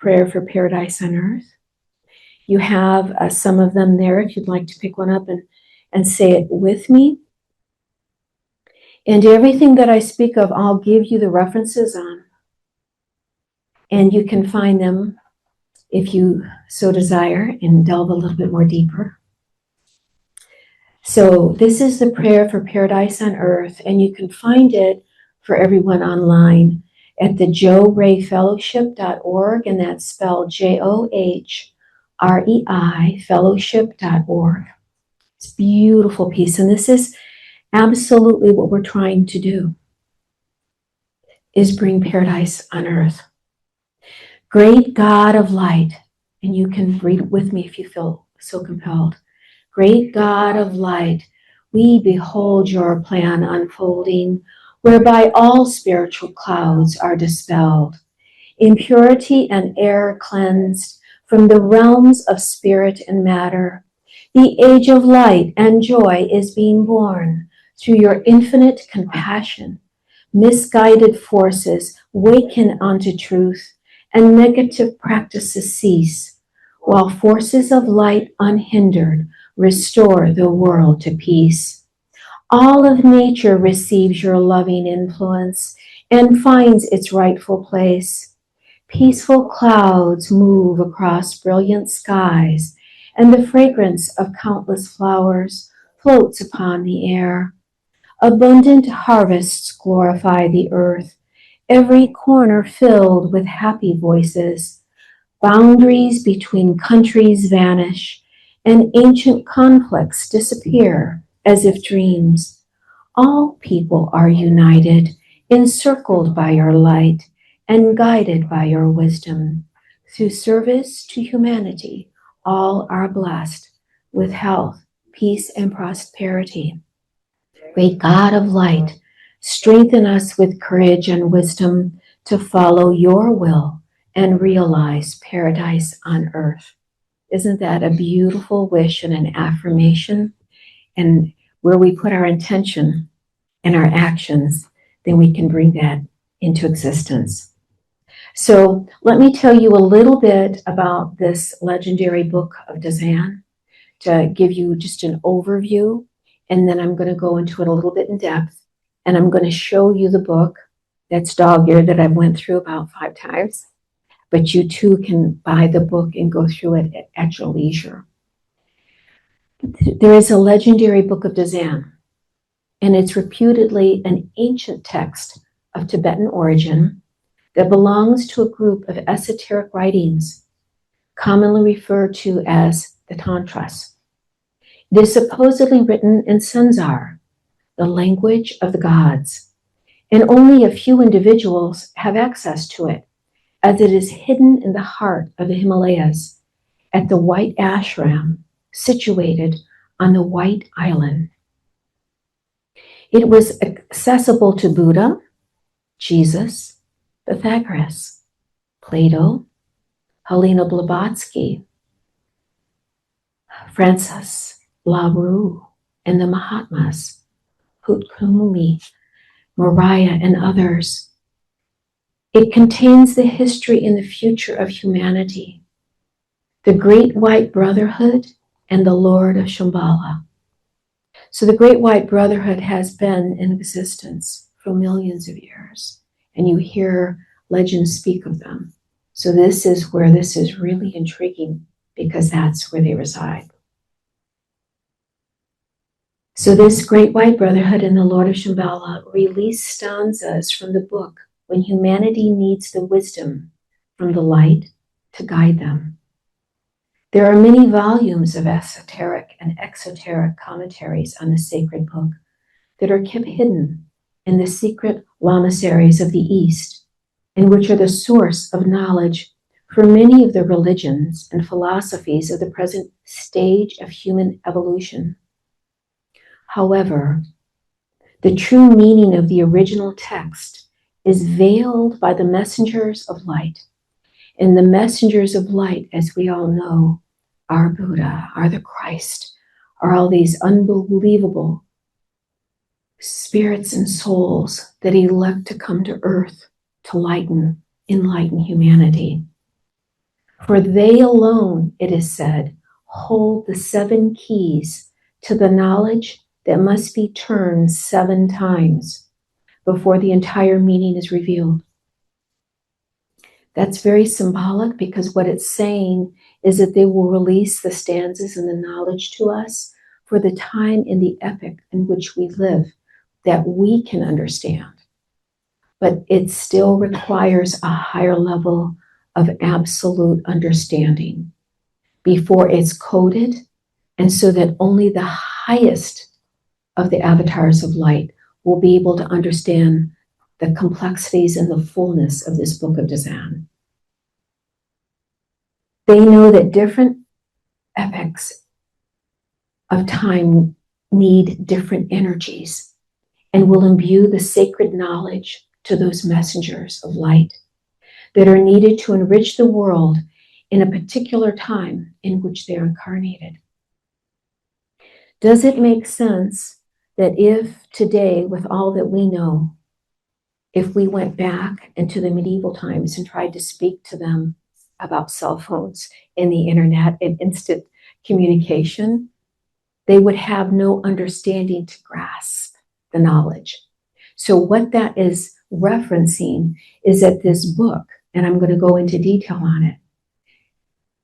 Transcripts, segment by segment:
prayer for paradise on earth. You have some of them there if you'd like to pick one up and say it with me. And everything that I speak of, I'll give you the references on. And you can find them if you so desire and delve a little bit more deeper. So this is the prayer for paradise on earth, and you can find it for everyone online at the joerayfellowship.org, and that's spelled JOHREI fellowship.org. It's a beautiful piece, and this is absolutely what we're trying to do, is bring paradise on earth. Great God of light, and you can read it with me if you feel so compelled. Great God of light, we behold your plan unfolding, whereby all spiritual clouds are dispelled, impurity and error cleansed from the realms of spirit and matter. The age of light and joy is being born through your infinite compassion. Misguided forces waken unto truth, and negative practices cease, while forces of light unhindered restore the world to peace. All of nature receives your loving influence and finds its rightful place. Peaceful clouds move across brilliant skies, and the fragrance of countless flowers floats upon the air. Abundant harvests glorify the earth, every corner filled with happy voices. Boundaries between countries vanish, and ancient conflicts disappear as if dreams. All people are united, encircled by your light, and guided by your wisdom. Through service to humanity, all are blessed with health, peace, and prosperity. Great God of light, strengthen us with courage and wisdom to follow your will and realize paradise on earth. Isn't that a beautiful wish and an affirmation? And where we put our intention and our actions, then we can bring that into existence. So let me tell you a little bit about this legendary book of Dzyan to give you just an overview, and then I'm going to go into it a little bit in depth, and I'm going to show you the book that's dog-eared that I've went through about 5 times. But you too can buy the book and go through it at your leisure. There is a legendary book of Dzyan, and it's reputedly an ancient text of Tibetan origin that belongs to a group of esoteric writings, commonly referred to as the Tantras. It is supposedly written in Sanskrit, the language of the gods, and only a few individuals have access to it, as it is hidden in the heart of the Himalayas at the White Ashram situated on the White Island. It was accessible to Buddha, Jesus, Pythagoras, Plato, Helena Blavatsky, Francis LaRue, and the Mahatmas, Hutkumumi, Moriah, and others. It contains the history and the future of humanity, the Great White Brotherhood, and the Lord of Shambhala. So the Great White Brotherhood has been in existence for millions of years, and you hear legends speak of them. So this is where this is really intriguing, because that's where they reside. So this Great White Brotherhood and the Lord of Shambhala release stanzas from the book when humanity needs the wisdom from the light to guide them. There are many volumes of esoteric and exoteric commentaries on the sacred book that are kept hidden in the secret lamaseries of the East, and which are the source of knowledge for many of the religions and philosophies of the present stage of human evolution. However, the true meaning of the original text is veiled by the messengers of light. And the messengers of light, as we all know, are Buddha, are the Christ, are all these unbelievable spirits and souls that elect to come to earth to enlighten humanity. For they alone, it is said, hold the 7 keys to the knowledge that must be turned 7 times before the entire meaning is revealed. That's very symbolic, because what it's saying is that they will release the stanzas and the knowledge to us for the time in the epoch in which we live that we can understand. But it still requires a higher level of absolute understanding before it's coded, and so that only the highest of the avatars of light will be able to understand the complexities and the fullness of this book of Dzyan. They know that different epochs of time need different energies and will imbue the sacred knowledge to those messengers of light that are needed to enrich the world in a particular time in which they're incarnated. Does it make sense that if today, with all that we know, if we went back into the medieval times and tried to speak to them about cell phones and the internet and instant communication, they would have no understanding to grasp the knowledge? So what that is referencing is that this book, and I'm going to go into detail on it,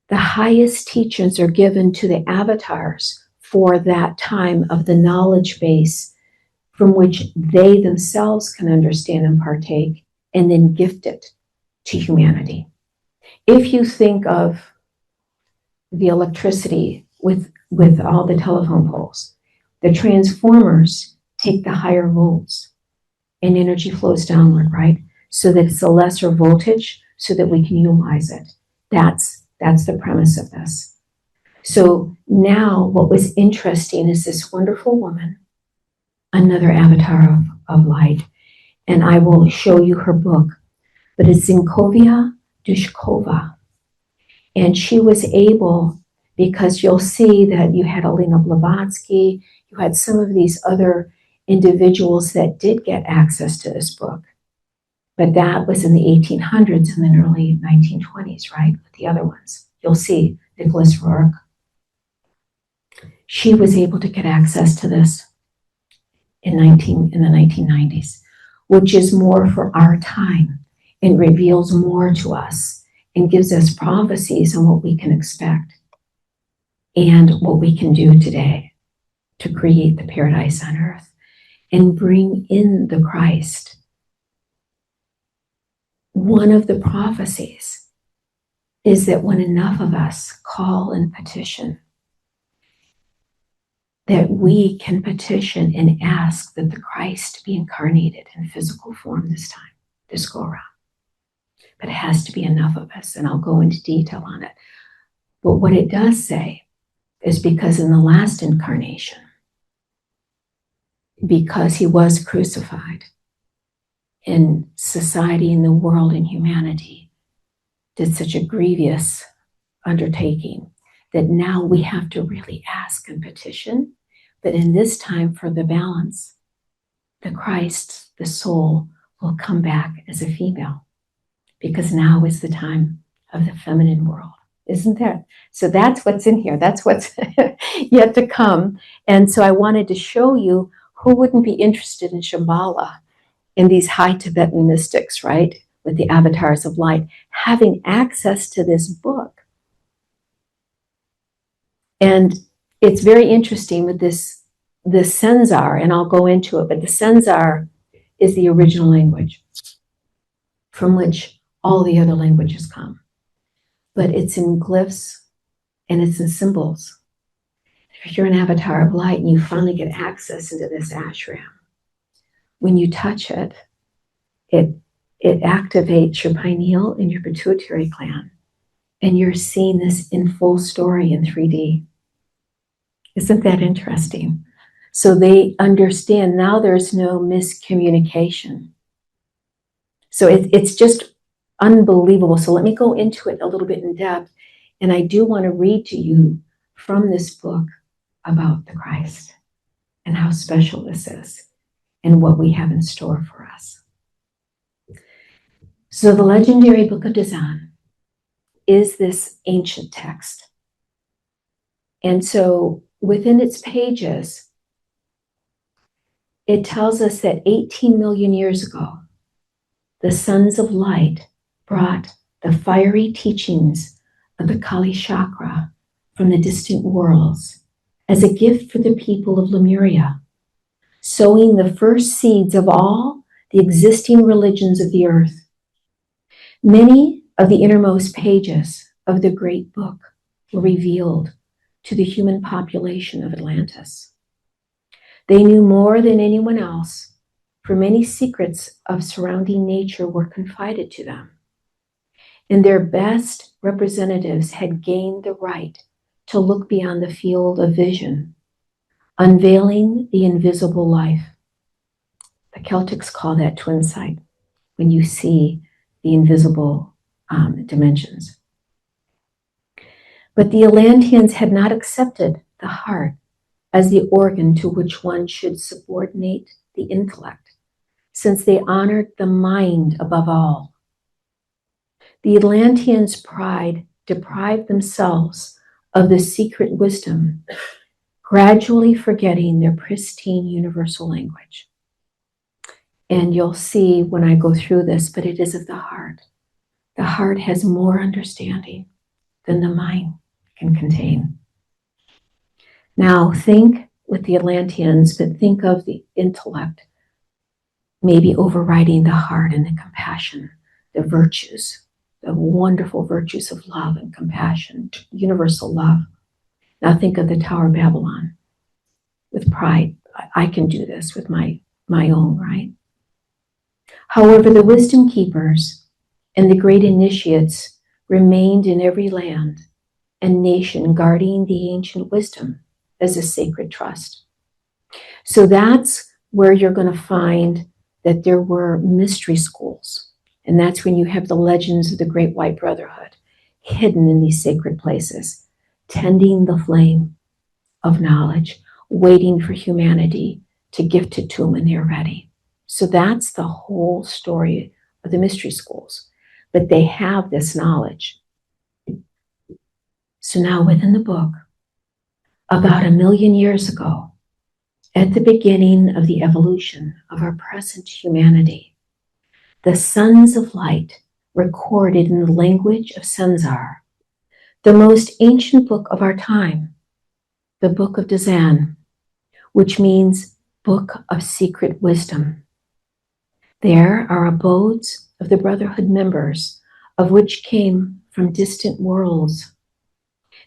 the highest teachings are given to the avatars for that time of the knowledge base from which they themselves can understand and partake, and then gift it to humanity. If you think of the electricity with all the telephone poles, the transformers take the higher volts and energy flows downward, right? So that it's a lesser voltage so that we can utilize it. That's the premise of this. So now what was interesting is this wonderful woman, another avatar of light, and I will show you her book, but it's Zinkovia Dushkova. And she was able, because you'll see that you had Alina Blavatsky, you had some of these other individuals that did get access to this book. But that was in the 1800s and then early 1920s, right? With the other ones. You'll see Nicholas Rourke. She was able to get access to this in the 1990s, which is more for our time and reveals more to us and gives us prophecies on what we can expect and what we can do today to create the paradise on earth and bring in the Christ. One of the prophecies is that when enough of us call and petition, that we can petition and ask that the Christ be incarnated in physical form this time, this go around. But it has to be enough of us, and I'll go into detail on it. But what it does say is, because in the last incarnation, because he was crucified, and society and the world and humanity did such a grievous undertaking, that now we have to really ask and petition. But in this time, for the balance, the Christ, the soul, will come back as a female, because now is the time of the feminine world, isn't there? So that's what's in here. That's what's yet to come. And so I wanted to show you, who wouldn't be interested in Shambhala, in these high Tibetan mystics, right? With the avatars of light, having access to this book. And it's very interesting with this Senzar, and I'll go into it, but the Senzar is the original language from which all the other languages come. But it's in glyphs and it's in symbols. If you're an avatar of light and you finally get access into this ashram, when you touch it, it activates your pineal and your pituitary gland, and you're seeing this in full story in 3D. Isn't that interesting? So they understand now there's no miscommunication. So it's just unbelievable. So let me go into it a little bit in depth. And I do want to read to you from this book about the Christ and how special this is and what we have in store for us. So the legendary book of Dzyan is this ancient text. And so within its pages, it tells us that 18 million years ago, the sons of light brought the fiery teachings of the Kali chakra from the distant worlds as a gift for the people of Lemuria, sowing the first seeds of all the existing religions of the earth. Many of the innermost pages of the great book were revealed to the human population of Atlantis. They knew more than anyone else, for many secrets of surrounding nature were confided to them, and their best representatives had gained the right to look beyond the field of vision, unveiling the invisible life. The Celtics call that twin sight, when you see the invisible dimensions. But the Atlanteans had not accepted the heart as the organ to which one should subordinate the intellect, since they honored the mind above all. The Atlanteans' pride deprived themselves of the secret wisdom, gradually forgetting their pristine universal language. And you'll see when I go through this, but it is of the heart. The heart has more understanding than the mind can contain. Now think with the Atlanteans, but think of the intellect maybe overriding the heart and the compassion, the virtues, the wonderful virtues of love and compassion, universal love. Now think of the Tower of Babylon with pride. I can do this with my own, right? However, the wisdom keepers and the great initiates remained in every land and nation, guarding the ancient wisdom as a sacred trust. So that's where you're going to find that there were mystery schools. And that's when you have the legends of the Great White Brotherhood hidden in these sacred places, tending the flame of knowledge, waiting for humanity to gift it to them when they're ready. So that's the whole story of the mystery schools. But they have this knowledge. So now within the book, about 1 million years ago, at the beginning of the evolution of our present humanity, the sons of light recorded in the language of Senzar, the most ancient book of our time, the book of Dzyan, which means book of secret wisdom. There are abodes of the Brotherhood members, of which came from distant worlds.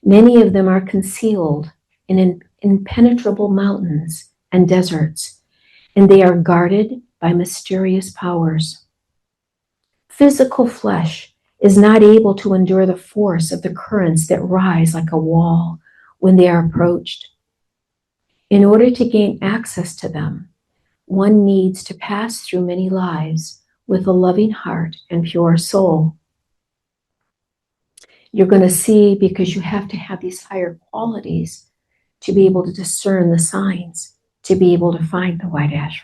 Many of them are concealed in impenetrable mountains and deserts, and they are guarded by mysterious powers. Physical flesh is not able to endure the force of the currents that rise like a wall when they are approached. In order to gain access to them, one needs to pass through many lives with a loving heart and pure soul. You're going to see, because you have to have these higher qualities to be able to discern the signs, to be able to find the white ashram.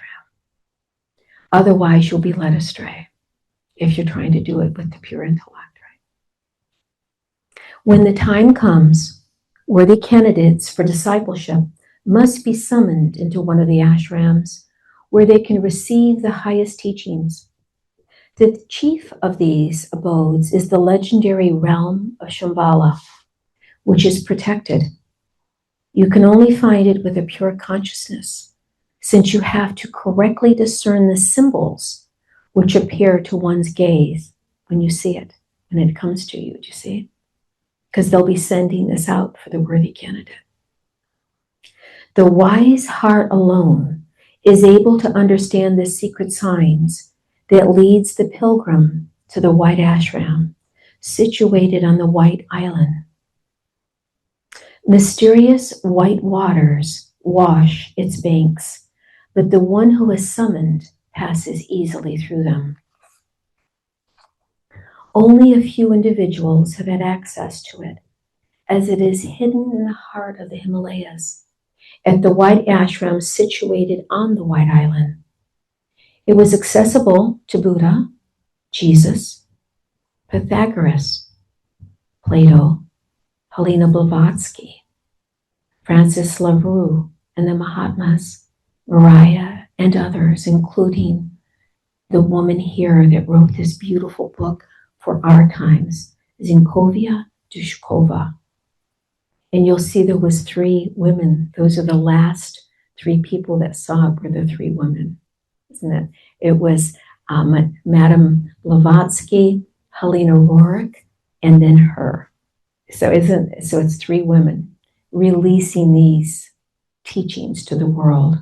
Otherwise, you'll be led astray if you're trying to do it with the pure intellect, right? When the time comes, worthy candidates for discipleship must be summoned into one of the ashrams where they can receive the highest teachings. The chief of these abodes is the legendary realm of Shambhala, which is protected. You can only find it with a pure consciousness, since you have to correctly discern the symbols which appear to one's gaze when you see it, when it comes to you, do you see? Because they'll be sending this out for the worthy candidate. The wise heart alone is able to understand the secret signs that leads the pilgrim to the white ashram, situated on the white island. Mysterious white waters wash its banks, but the one who is summoned passes easily through them. Only a few individuals have had access to it, as it is hidden in the heart of the Himalayas, at the white ashram situated on the white island. It was accessible to Buddha, Jesus, Pythagoras, Plato, Helena Blavatsky, Francis LaRue, and the Mahatmas, Mariah, and others, including the woman here that wrote this beautiful book for our times, Zinkovia Dushkova. And you'll see there was 3 women. Those are the last 3 people that saw it were the 3 women, isn't it? It was Madame Blavatsky, Helena Roerich, and then her. So it's 3 women releasing these teachings to the world.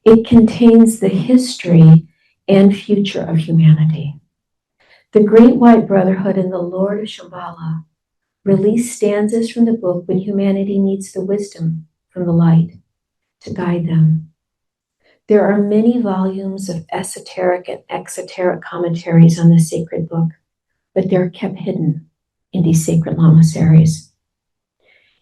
It contains the history and future of humanity. The Great White Brotherhood and the Lord of Shambhala release stanzas from the book when humanity needs the wisdom from the light to guide them. There are many volumes of esoteric and exoteric commentaries on the sacred book, but they're kept hidden in these sacred lamaseries.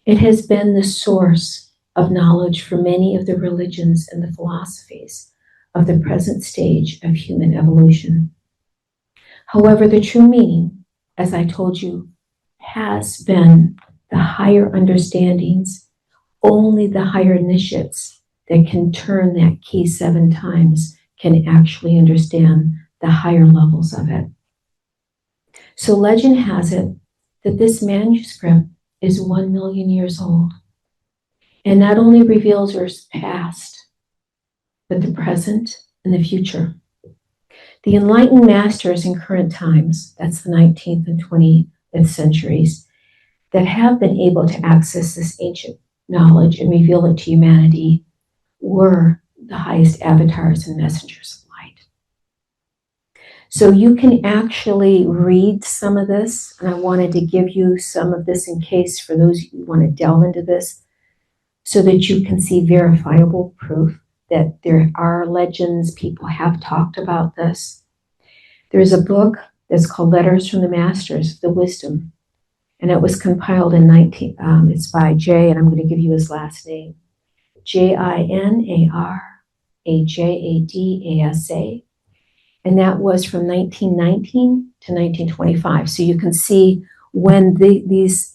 It has been the source of knowledge for many of the religions and the philosophies of the present stage of human evolution. However, the true meaning, as I told you, has been the higher understandings. Only the higher initiates that can turn that key 7 times can actually understand the higher levels of it. So legend has it that this manuscript is 1 million years old and not only reveals Earth's past, but the present and the future. The enlightened masters in current times, that's the 19th and 20th centuries, that have been able to access this ancient knowledge and reveal it to humanity were the highest avatars and messengers of light. So you can actually read some of this, and I wanted to give you some of this in case for those who want to delve into this, so that you can see verifiable proof that there are legends, people have talked about this. There's a book that's called Letters from the Masters of the Wisdom, and it was compiled in it's by Jay, and I'm going to give you his last name, Jinarajadasa, and that was from 1919 to 1925. So you can see when this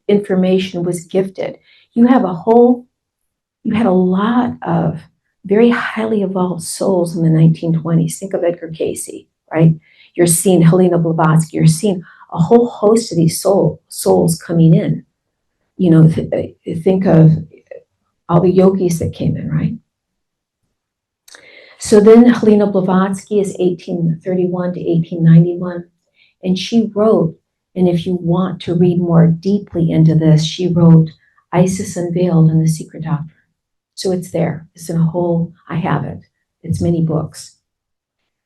information was gifted. You had a lot of very highly evolved souls in the 1920s. Think of Edgar Cayce, right? You're seeing Helena Blavatsky. You're seeing a whole host of these souls coming in. You know, think of all the yogis that came in, right? So then Helena Blavatsky is 1831 to 1891, and she wrote, and if you want to read more deeply into this, she wrote Isis Unveiled and the Secret Doctrine. So it's there. It's in a whole, I have it. It's many books.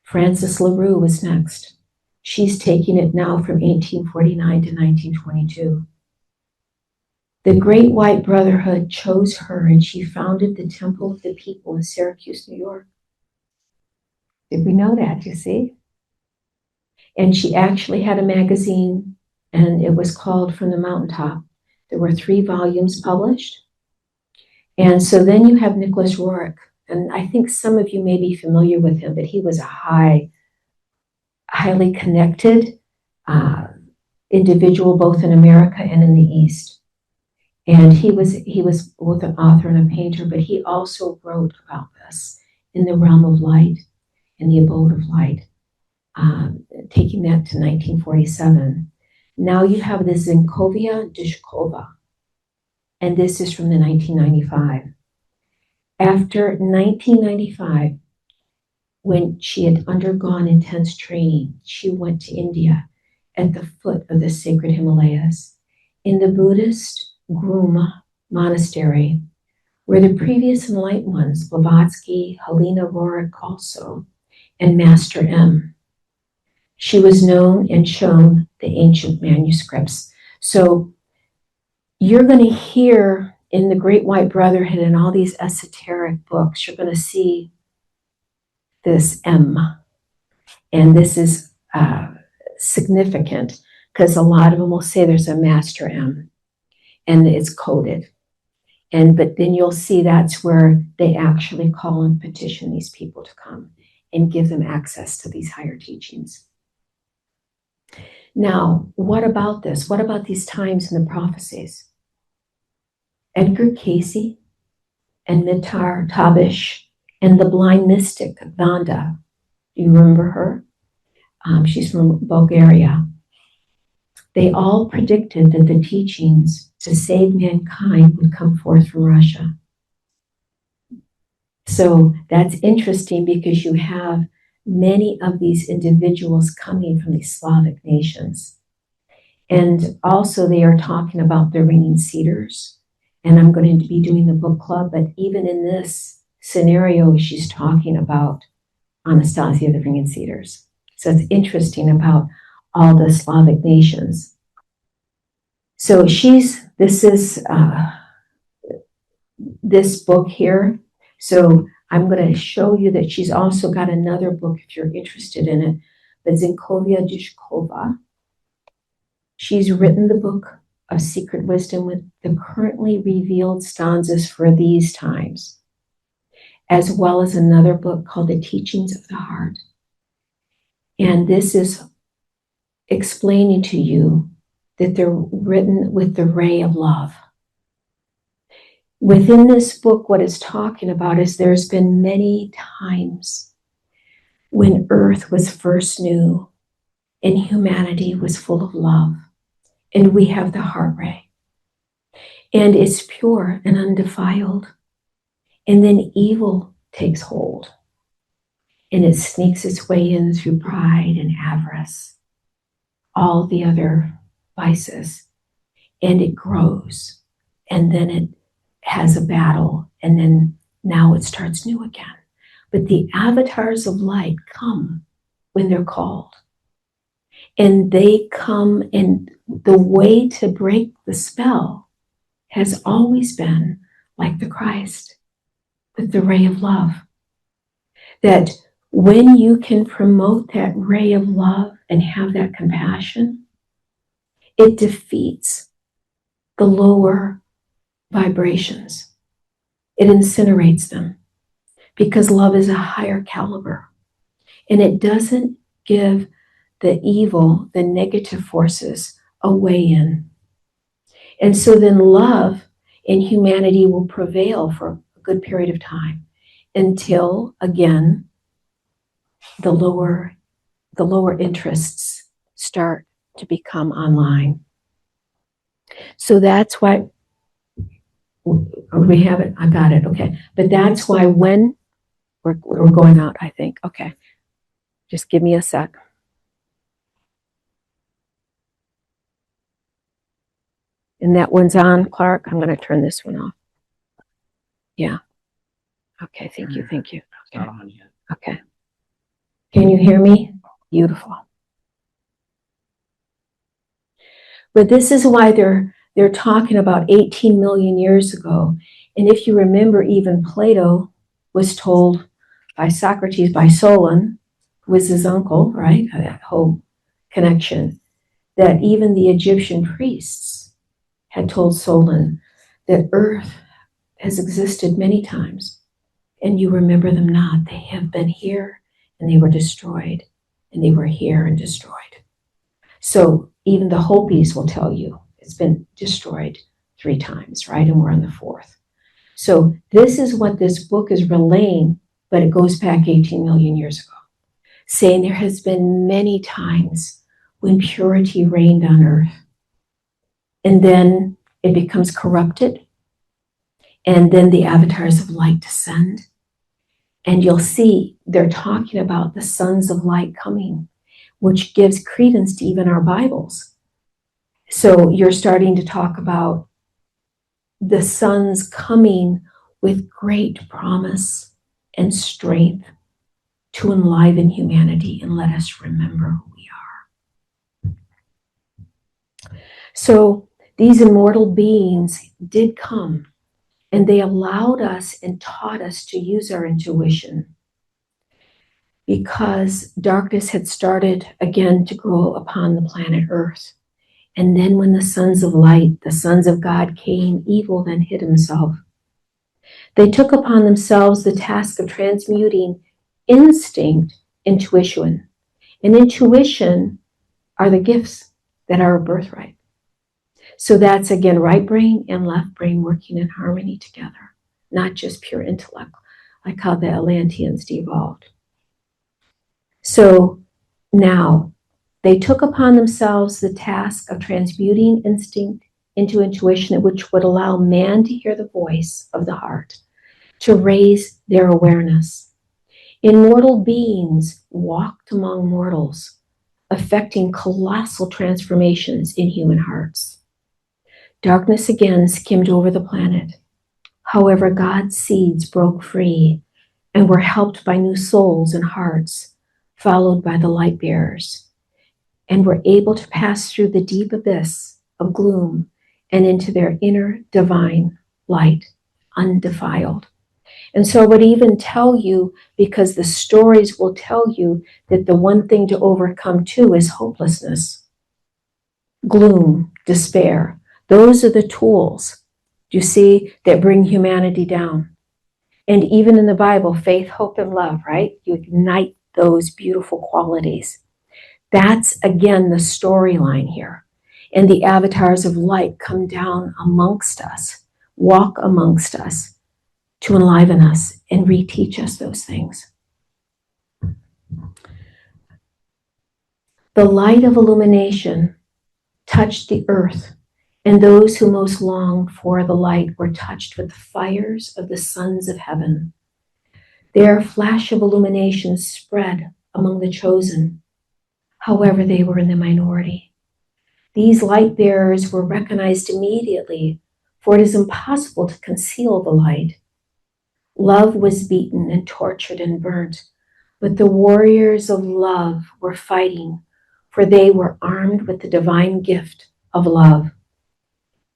Francis LaRue was next. She's taking it now from 1849 to 1922. The Great White Brotherhood chose her, and she founded the Temple of the People in Syracuse, New York. Did we know that, you see? And she actually had a magazine, and it was called From the Mountaintop. There were 3 volumes published. And so then you have Nicholas Roerich, and I think some of you may be familiar with him, but he was a highly connected individual both in America and in the East. And he was both an author and a painter, but he also wrote about this in the realm of light, in the abode of light, taking that to 1947. Now you have the Zinkovia Dushkova, and this is from the 1995. After 1995, when she had undergone intense training, she went to India at the foot of the sacred Himalayas in the Buddhist Gruma monastery, where the previous enlightened ones, Blavatsky, Helena Roerich also, and Master M. She was known and shown the ancient manuscripts. So you're going to hear in the Great White Brotherhood and all these esoteric books, you're going to see this M. And this is significant because a lot of them will say there's a Master M and it's coded. But then you'll see that's where they actually call and petition these people to come and give them access to these higher teachings. Now, what about this? What about these times in the prophecies? Edgar Casey and Mitar Tabish and the blind mystic Vanda. Do you remember her? She's from Bulgaria. They all predicted that the teachings to save mankind would come forth from Russia. So that's interesting because you have many of these individuals coming from these Slavic nations. And also they are talking about the ringing cedars. And I'm going to be doing the book club, but even in this scenario, she's talking about Anastasia, the ringing cedars. So it's interesting about all the Slavic nations. So this is this book here. So I'm going to show you that she's also got another book if you're interested in it, but Zinkovia Dushkova. She's written the book of secret wisdom with the currently revealed stanzas for these times, as well as another book called The Teachings of the Heart. And this is explaining to you that they're written with the ray of love. Within this book, what it's talking about is there's been many times when Earth was first new and humanity was full of love, and we have the heart ray, and it's pure and undefiled, and then evil takes hold, and it sneaks its way in through pride and avarice, all the other vices, and it grows, and then it has a battle, and then now it starts new again. But the avatars of light come when they're called. And they come, and the way to break the spell has always been like the Christ, with the ray of love. That when you can promote that ray of love and have that compassion, it defeats the lower vibrations. It incinerates them because love is a higher caliber, and it doesn't give the evil, the negative forces a way in. And so then love in humanity will prevail for a good period of time until, again, the lower interests start to become online. So that's why we have it. I got it. Okay. But that's why when we're going out, I think. Okay. Just give me a sec. And that one's on, Clark. I'm going to turn this one off. Yeah. Okay. Thank you. Thank you. Okay. Okay. Can you hear me? Beautiful. But this is why they're talking about 18 million years ago. And if you remember, even Plato was told by Socrates, by Solon, who was his uncle, right? That whole connection, that even the Egyptian priests had told Solon that Earth has existed many times, and you remember them not. They have been here, and they were destroyed, and they were here and destroyed. So even the Hopis will tell you it's been destroyed 3 times, right? And we're on the 4th. So this is what this book is relaying, but it goes back 18 million years ago, saying there has been many times when purity reigned on Earth, and then it becomes corrupted, and then the avatars of light descend, and you'll see they're talking about the sons of light coming, which gives credence to even our Bibles. So you're starting to talk about the sons coming with great promise and strength to enliven humanity and let us remember who we are. So these immortal beings did come, and they allowed us and taught us to use our intuition, because darkness had started again to grow upon the planet Earth. And then when the sons of light, the sons of God came, evil then hid himself. They took upon themselves the task of transmuting instinct into intuition. And intuition are the gifts that are a birthright. So that's, again, right brain and left brain working in harmony together, not just pure intellect, like how the Atlanteans devolved. So now, they took upon themselves the task of transmuting instinct into intuition, which would allow man to hear the voice of the heart, to raise their awareness. Immortal beings walked among mortals, affecting colossal transformations in human hearts. Darkness again skimmed over the planet. However, God's seeds broke free and were helped by new souls and hearts, followed by the light bearers, and were able to pass through the deep abyss of gloom and into their inner divine light, undefiled. And so I would even tell you, because the stories will tell you that the one thing to overcome too is hopelessness, gloom, despair. Those are the tools, you see, that bring humanity down. And even in the Bible, faith, hope, and love, right? You ignite those beautiful qualities. That's, again, the storyline here. And the avatars of light come down amongst us, walk amongst us, to enliven us and reteach us those things. The light of illumination touched the earth, and those who most longed for the light were touched with the fires of the sons of heaven. Their flash of illumination spread among the chosen. However, they were in the minority. These light bearers were recognized immediately, for it is impossible to conceal the light. Love was beaten and tortured and burnt, but the warriors of love were fighting, for they were armed with the divine gift of love.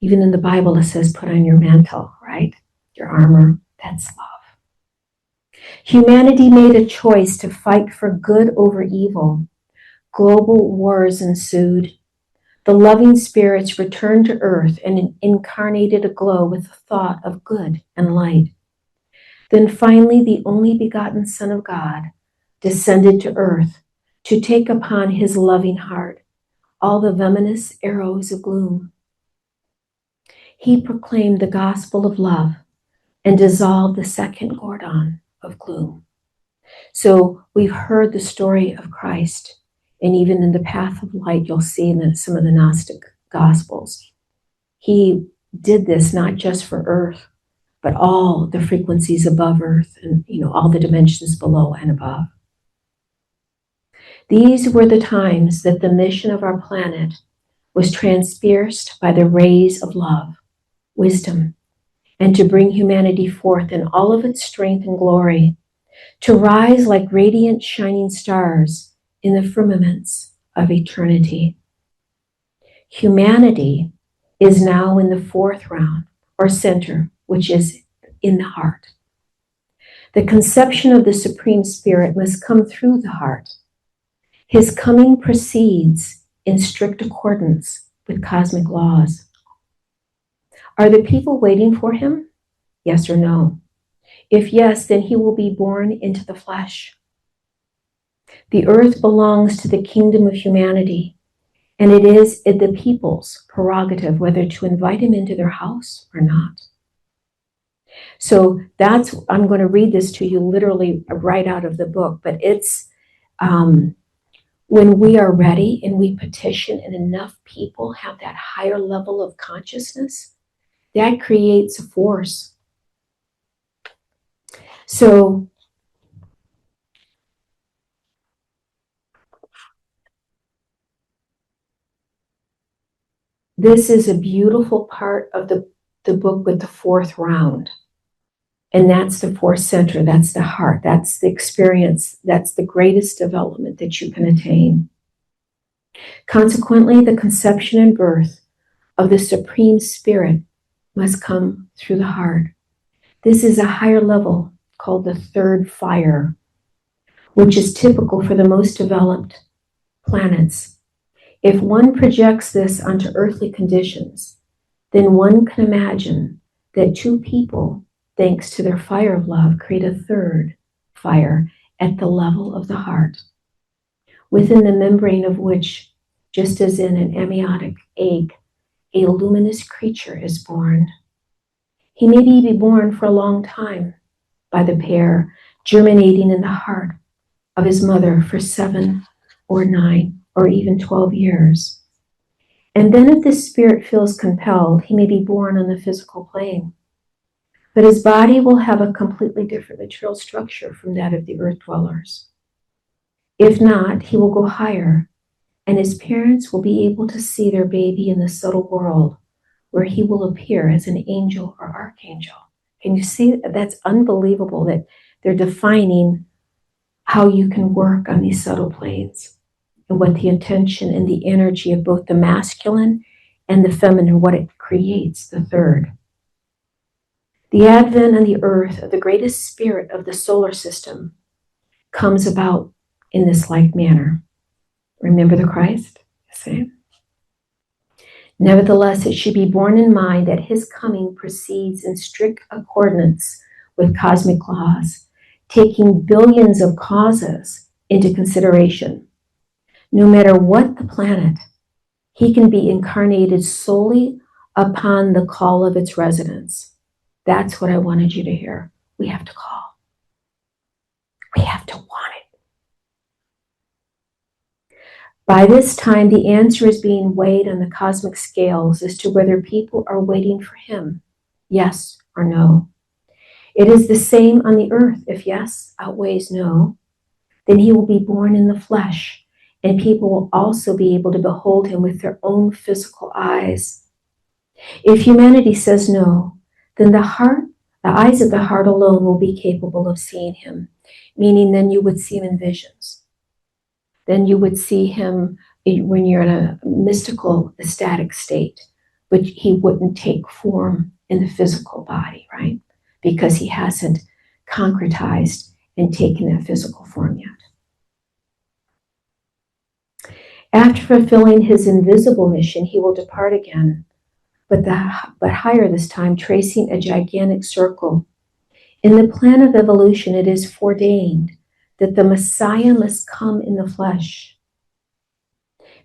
Even in the Bible, it says, put on your mantle, right? Your armor, that's love. Humanity made a choice to fight for good over evil. Global wars ensued. The loving spirits returned to earth and incarnated aglow with the thought of good and light. Then finally, the only begotten Son of God descended to earth to take upon his loving heart all the venomous arrows of gloom. He proclaimed the gospel of love and dissolved the second cordon of gloom. So we've heard the story of Christ, and even in the path of light, you'll see in some of the Gnostic Gospels. He did this not just for earth, but all the frequencies above earth and, all the dimensions below and above. These were the times that the mission of our planet was transpierced by the rays of love, wisdom, and to bring humanity forth in all of its strength and glory, to rise like radiant shining stars in the firmaments of eternity. Humanity is now in the fourth round, or center, which is in the heart. The conception of the Supreme Spirit must come through the heart. His coming proceeds in strict accordance with cosmic laws. Are the people waiting for him? Yes or no? If yes, then he will be born into the flesh. The earth belongs to the kingdom of humanity, and it is the people's prerogative whether to invite him into their house or not. So I'm going to read this to you literally right out of the book, but it's when we are ready and we petition and enough people have that higher level of consciousness, that creates a force. So this is a beautiful part of the book with the fourth round. And that's the fourth center, that's the heart, that's the experience, that's the greatest development that you can attain. Consequently, the conception and birth of the Supreme Spirit must come through the heart. This is a higher level called the third fire, which is typical for the most developed planets. If one projects this onto earthly conditions, then one can imagine that two people, thanks to their fire of love, create a third fire at the level of the heart, within the membrane of which just as in an amniotic egg, a luminous creature is born. He may be born for a long time by the pair, germinating in the heart of his mother for 7 or 9 or even 12 years. And then if the spirit feels compelled, he may be born on the physical plane. But his body will have a completely different material structure from that of the earth dwellers. If not, he will go higher, and his parents will be able to see their baby in the subtle world, where he will appear as an angel or archangel. Can you see? That's unbelievable that they're defining how you can work on these subtle planes and what the intention and the energy of both the masculine and the feminine, what it creates, the third. The advent on the earth of the greatest spirit of the solar system comes about in this like manner. Remember the Christ? See? Nevertheless, it should be borne in mind that his coming proceeds in strict accordance with cosmic laws, taking billions of causes into consideration. No matter what the planet, he can be incarnated solely upon the call of its residents. That's what I wanted you to hear. We have to call. We have to want it. By this time, the answer is being weighed on the cosmic scales as to whether people are waiting for him, yes or no. It is the same on the earth. If yes outweighs no, then he will be born in the flesh, and people will also be able to behold him with their own physical eyes. If humanity says no, then the eyes of the heart alone will be capable of seeing him, meaning then you would see him in visions. Then you would see him when you're in a mystical, ecstatic state, but he wouldn't take form in the physical body, right? Because he hasn't concretized and taken that physical form yet. After fulfilling his invisible mission, he will depart again, but higher this time, tracing a gigantic circle. In the plan of evolution, it is foreordained that the Messiah must come in the flesh,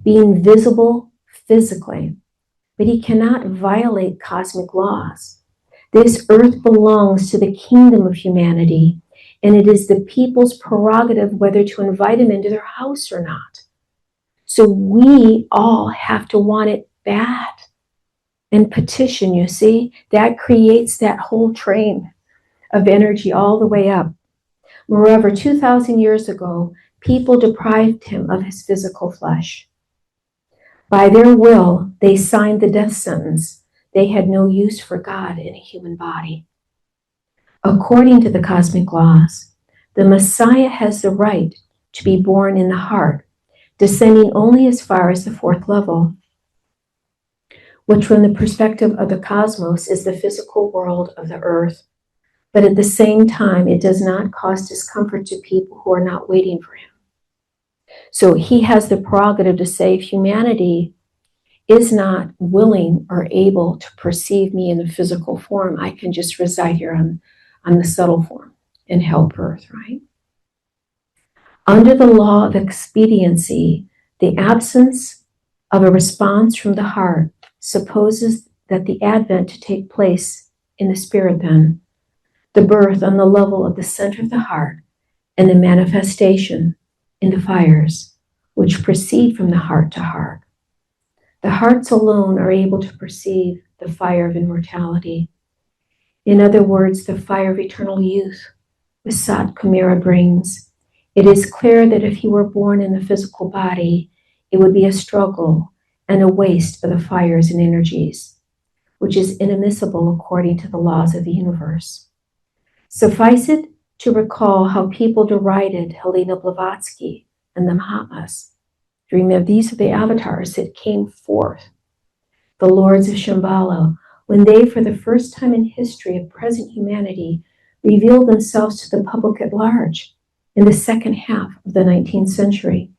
being visible physically, but he cannot violate cosmic laws. This earth belongs to the kingdom of humanity, and it is the people's prerogative whether to invite him into their house or not. So we all have to want it bad and petition, you see? That creates that whole train of energy all the way up. Moreover, 2,000 years ago, people deprived him of his physical flesh. By their will, they signed the death sentence. They had no use for God in a human body. According to the cosmic laws, the Messiah has the right to be born in the heart, descending only as far as the 4th level, which from the perspective of the cosmos is the physical world of the earth. But at the same time, it does not cause discomfort to people who are not waiting for him. So he has the prerogative to say, if humanity is not willing or able to perceive me in the physical form, I can just reside here on the subtle form and help earth, right? Under the law of expediency, the absence of a response from the heart supposes that the advent to take place in the spirit then, the birth on the level of the center of the heart, and the manifestation in the fires which proceed from the heart to heart. The hearts alone are able to perceive the fire of immortality. In other words, the fire of eternal youth, which Sat Kumara brings. It is clear that if he were born in the physical body, it would be a struggle and a waste of the fires and energies, which is inadmissible according to the laws of the universe. Suffice it to recall how people derided Helena Blavatsky and the Mahatmas. Remember, these are the avatars that came forth, the lords of Shambhala, when they, for the first time in history of present humanity, revealed themselves to the public at large in the second half of the 19th century.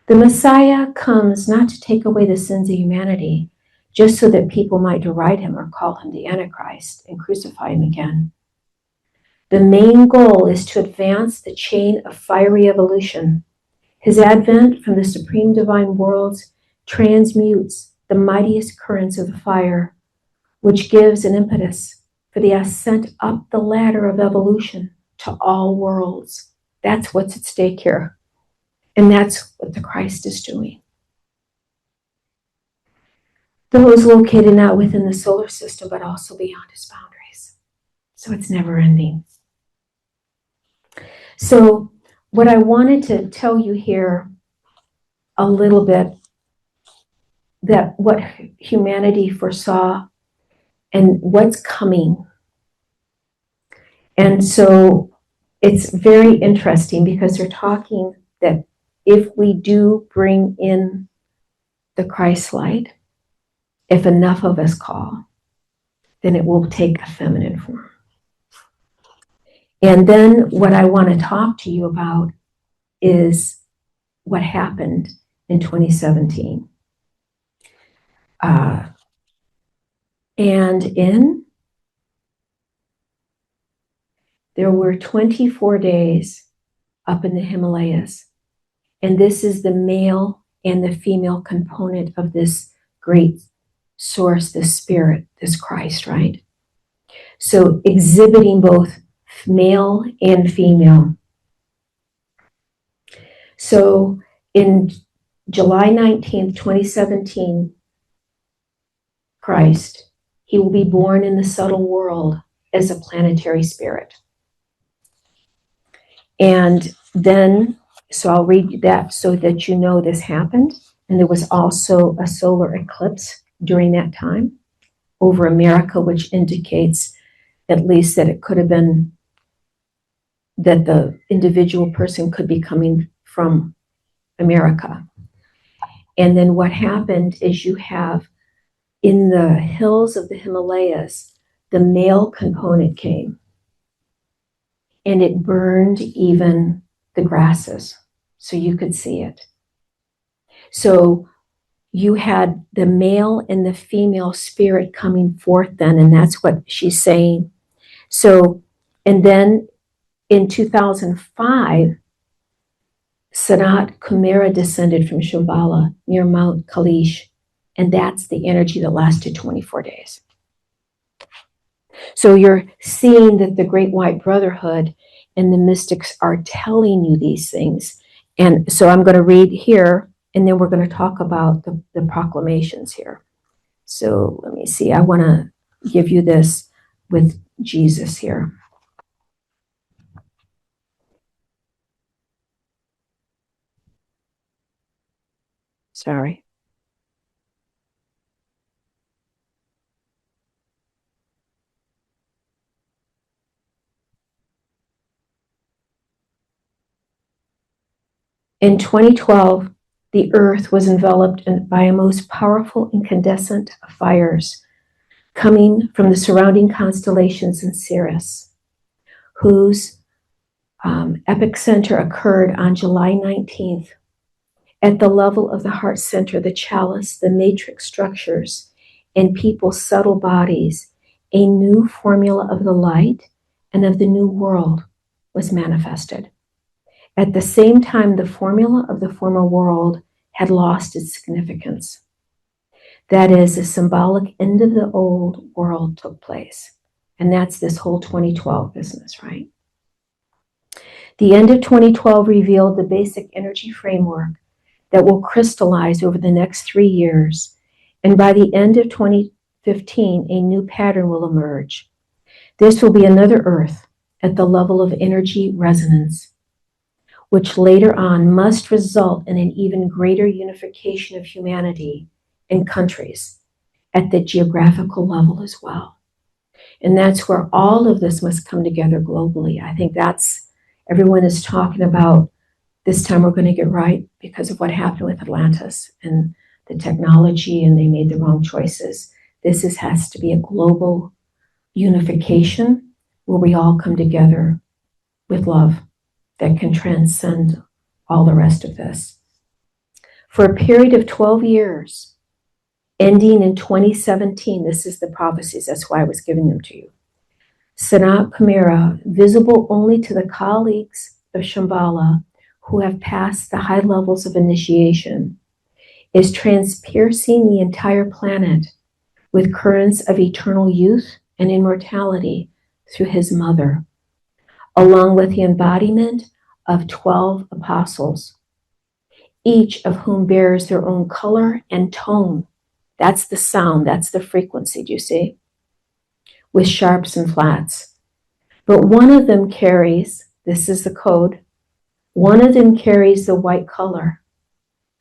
The Messiah comes not to take away the sins of humanity, just so that people might deride him or call him the Antichrist and crucify him again. The main goal is to advance the chain of fiery evolution His advent from the supreme divine worlds transmutes the mightiest currents of the fire, which gives an impetus for the ascent up the ladder of evolution to all worlds. That's what's at stake here. And that's what the Christ is doing. Those located not within the solar system, but also beyond its boundaries. So it's never ending. So what I wanted to tell you here a little bit, that what humanity foresaw and what's coming. And so it's very interesting because they're talking that if we do bring in the Christ light, if enough of us call, then it will take a feminine form. And then what I want to talk to you about is what happened in 2017. There were 24 days up in the Himalayas. And this is the male and the female component of this great source, this spirit, this Christ, right? So exhibiting both male and female. So in July 19th, 2017, Christ, he will be born in the subtle world as a planetary spirit. And then, so I'll read that so that you know this happened. And there was also a solar eclipse during that time over America, which indicates at least that it could have been that the individual person could be coming from America. And then what happened is you have in the hills of the Himalayas, the male component came and it burned even the grasses so you could see it. So you had the male and the female spirit coming forth then, and that's what she's saying. So, and then in 2005, Sanat Kumara descended from Shambhala near Mount Kailash, and that's the energy that lasted 24 days. So you're seeing that the Great White Brotherhood and the mystics are telling you these things. And so I'm going to read here, and then we're going to talk about the proclamations here. So let me see. I want to give you this with Jesus here. Sorry. In 2012, the earth was enveloped by a most powerful incandescent fires coming from the surrounding constellations in Sirius, whose epicenter occurred on July 19th. At the level of the heart center, the chalice, the matrix structures, and people's subtle bodies, a new formula of the light and of the new world was manifested. At the same time, the formula of the former world had lost its significance. That is, a symbolic end of the old world took place. And that's this whole 2012 business, right? The end of 2012 revealed the basic energy framework that will crystallize over the next 3 years. And by the end of 2015, a new pattern will emerge. This will be another Earth at the level of energy resonance, which later on must result in an even greater unification of humanity and countries at the geographical level as well. And that's where all of this must come together globally. I think that's, everyone is talking about this time we're going to get right because of what happened with Atlantis and the technology, and they made the wrong choices. This has to be a global unification where we all come together with love that can transcend all the rest of this. For a period of 12 years, ending in 2017, this is the prophecies, that's why I was giving them to you. Sanat Kumara, visible only to the colleagues of Shambhala, who have passed the high levels of initiation, is transpiercing the entire planet with currents of eternal youth and immortality through his mother, along with the embodiment of 12 apostles, each of whom bears their own color and tone. That's the sound, that's the frequency, do you see? With sharps and flats. But one of them carries, this is the code, one of them carries the white color,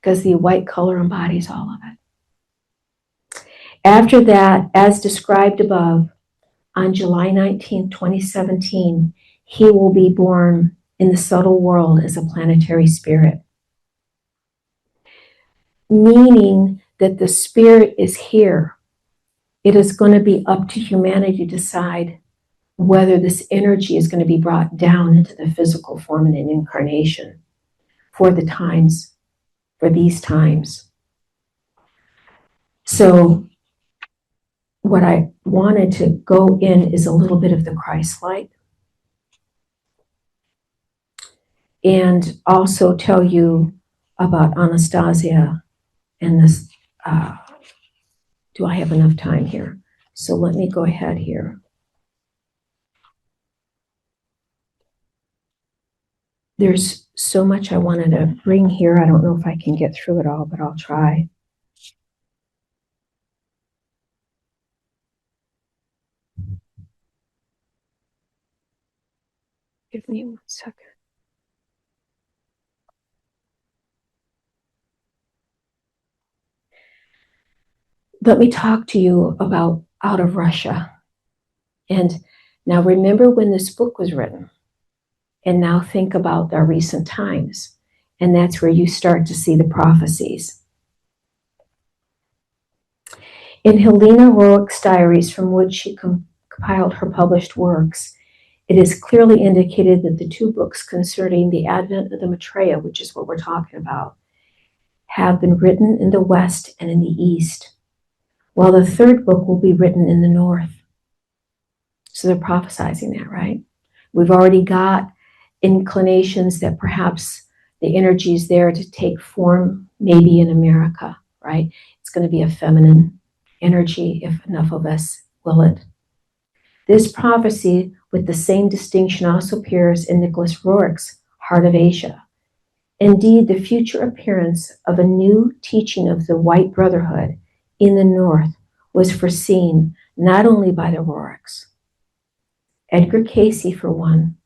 because the white color embodies all of it. After that, as described above, on July 19, 2017, he will be born in the subtle world as a planetary spirit. Meaning that the spirit is here. It is going to be up to humanity to decide whether this energy is going to be brought down into the physical form in an incarnation for the times, for these times. So what I wanted to go in is a little bit of the Christ light, and also tell you about Anastasia and this. Do I have enough time here? So let me go ahead here. There's so much I wanted to bring here. I don't know if I can get through it all, but I'll try. Give me 1 second. Let me talk to you about Out of Russia. And now remember when this book was written. And now think about our recent times. And that's where you start to see the prophecies. In Helena Rowick's diaries, from which she compiled her published works, it is clearly indicated that the 2 books concerning the advent of the Maitreya, which is what we're talking about, have been written in the West and in the East, while the 3rd book will be written in the North. So they're prophesizing that, right? We've already got inclinations that perhaps the energy is there to take form, maybe in America, right? It's going to be a feminine energy if enough of us will it. This prophecy, with the same distinction, also appears in Nicholas Roerch's Heart of Asia. Indeed, the future appearance of a new teaching of the White Brotherhood in the North was foreseen not only by the Roerchs. Edgar Cayce, for one,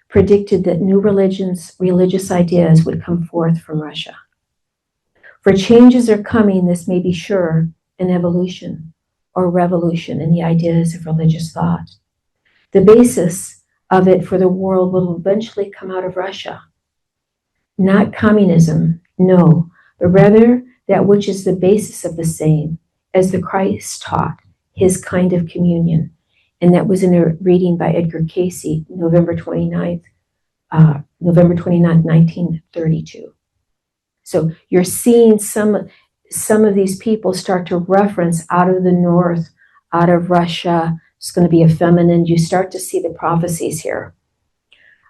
predicted that new religious ideas would come forth from Russia. For changes are coming, this may be sure, an evolution or revolution in the ideas of religious thought. The basis of it for the world will eventually come out of Russia. Not communism, no, but rather that which is the basis of the same, as the Christ taught, his kind of communion. And that was in a reading by Edgar Cayce, November 29th, 1932. So you're seeing some of these people start to reference out of the North, out of Russia. It's going to be a feminine. You start to see the prophecies here.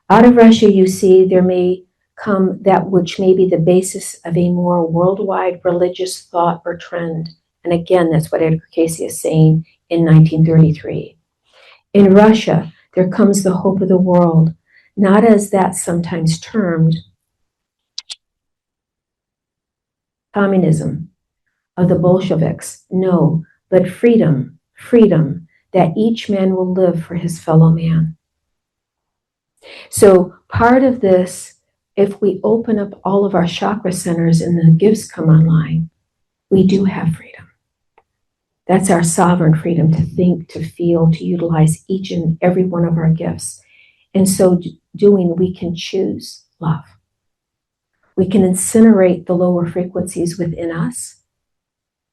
Out of Russia, you see there may come that which may be the basis of a more worldwide religious thought or trend. And again, that's what Edgar Cayce is saying in 1933. In Russia, there comes the hope of the world, not as that's sometimes termed communism of the Bolsheviks, no, but freedom, that each man will live for his fellow man. So part of this, if we open up all of our chakra centers and the gifts come online, we do have freedom. That's our sovereign freedom to think, to feel, to utilize each and every one of our gifts. And so doing, we can choose love. We can incinerate the lower frequencies within us.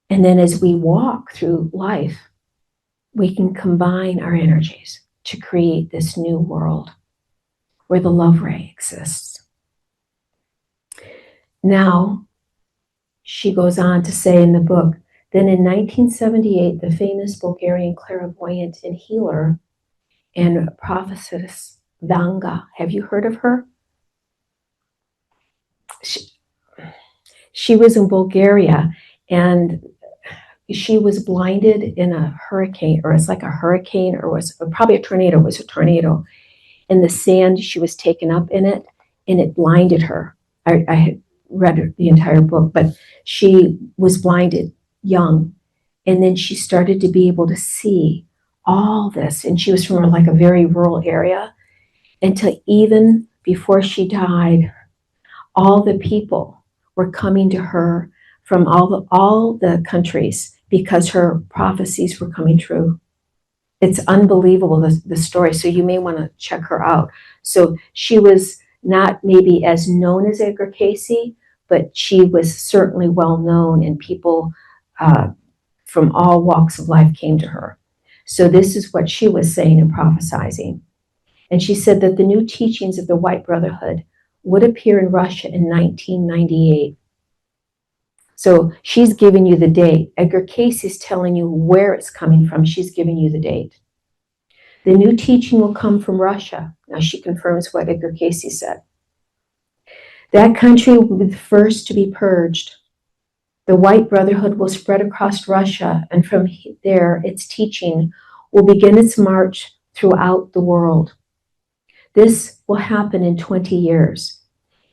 And then as we walk through life, we can combine our energies to create this new world where the love ray exists. Now, she goes on to say in the book, then in 1978, the famous Bulgarian clairvoyant and healer and prophetess Vanga, have you heard of her? she, she was in Bulgaria, and she was blinded in a hurricane, or it's like a hurricane, or was probably a tornado. It was a tornado, and the sand, she was taken up in it, and it blinded her. I had read the entire book, but she was blinded young, and then she started to be able to see all this, and she was from like a very rural area, until even before she died, all the people were coming to her from all the countries because her prophecies were coming true. It's unbelievable, the story. So you may want to check her out. So she was not maybe as known as Edgar Cayce, but she was certainly well known, and people from all walks of life came to her. So this is what she was saying and prophesizing. And she said that the new teachings of the White Brotherhood would appear in Russia in 1998. So she's giving you the date. Edgar Cayce is telling you where it's coming from. She's giving you the date. The new teaching will come from Russia. Now she confirms what Edgar Cayce said. That country will be the first to be purged. The White Brotherhood will spread across Russia, and from there, its teaching will begin its march throughout the world. This will happen in 20 years.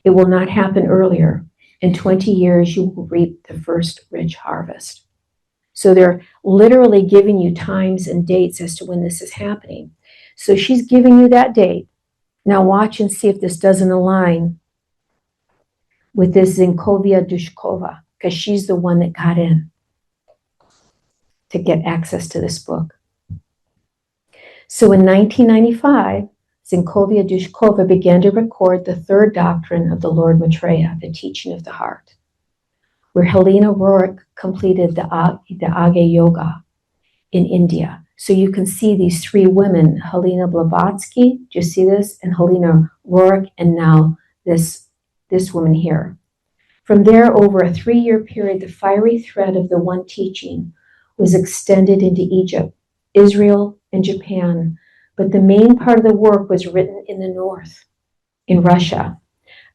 It will not happen earlier. In 20 years, you will reap the first rich harvest. So they're literally giving you times and dates as to when this is happening. So she's giving you that date. Now watch and see if this doesn't align with this Zinkovia Dushkova, because she's the one that got in to get access to this book. So in 1995, Zinkovia Dushkova began to record the third doctrine of the Lord Maitreya, the teaching of the heart, where Helena Roerich completed the Agya Yoga in India. So you can see these three women, Helena Blavatsky, do you see this? And Helena Roerich, and now this woman here. From there, over a 3-year period, the fiery thread of the one teaching was extended into Egypt, Israel, and Japan. But the main part of the work was written in the north, in Russia,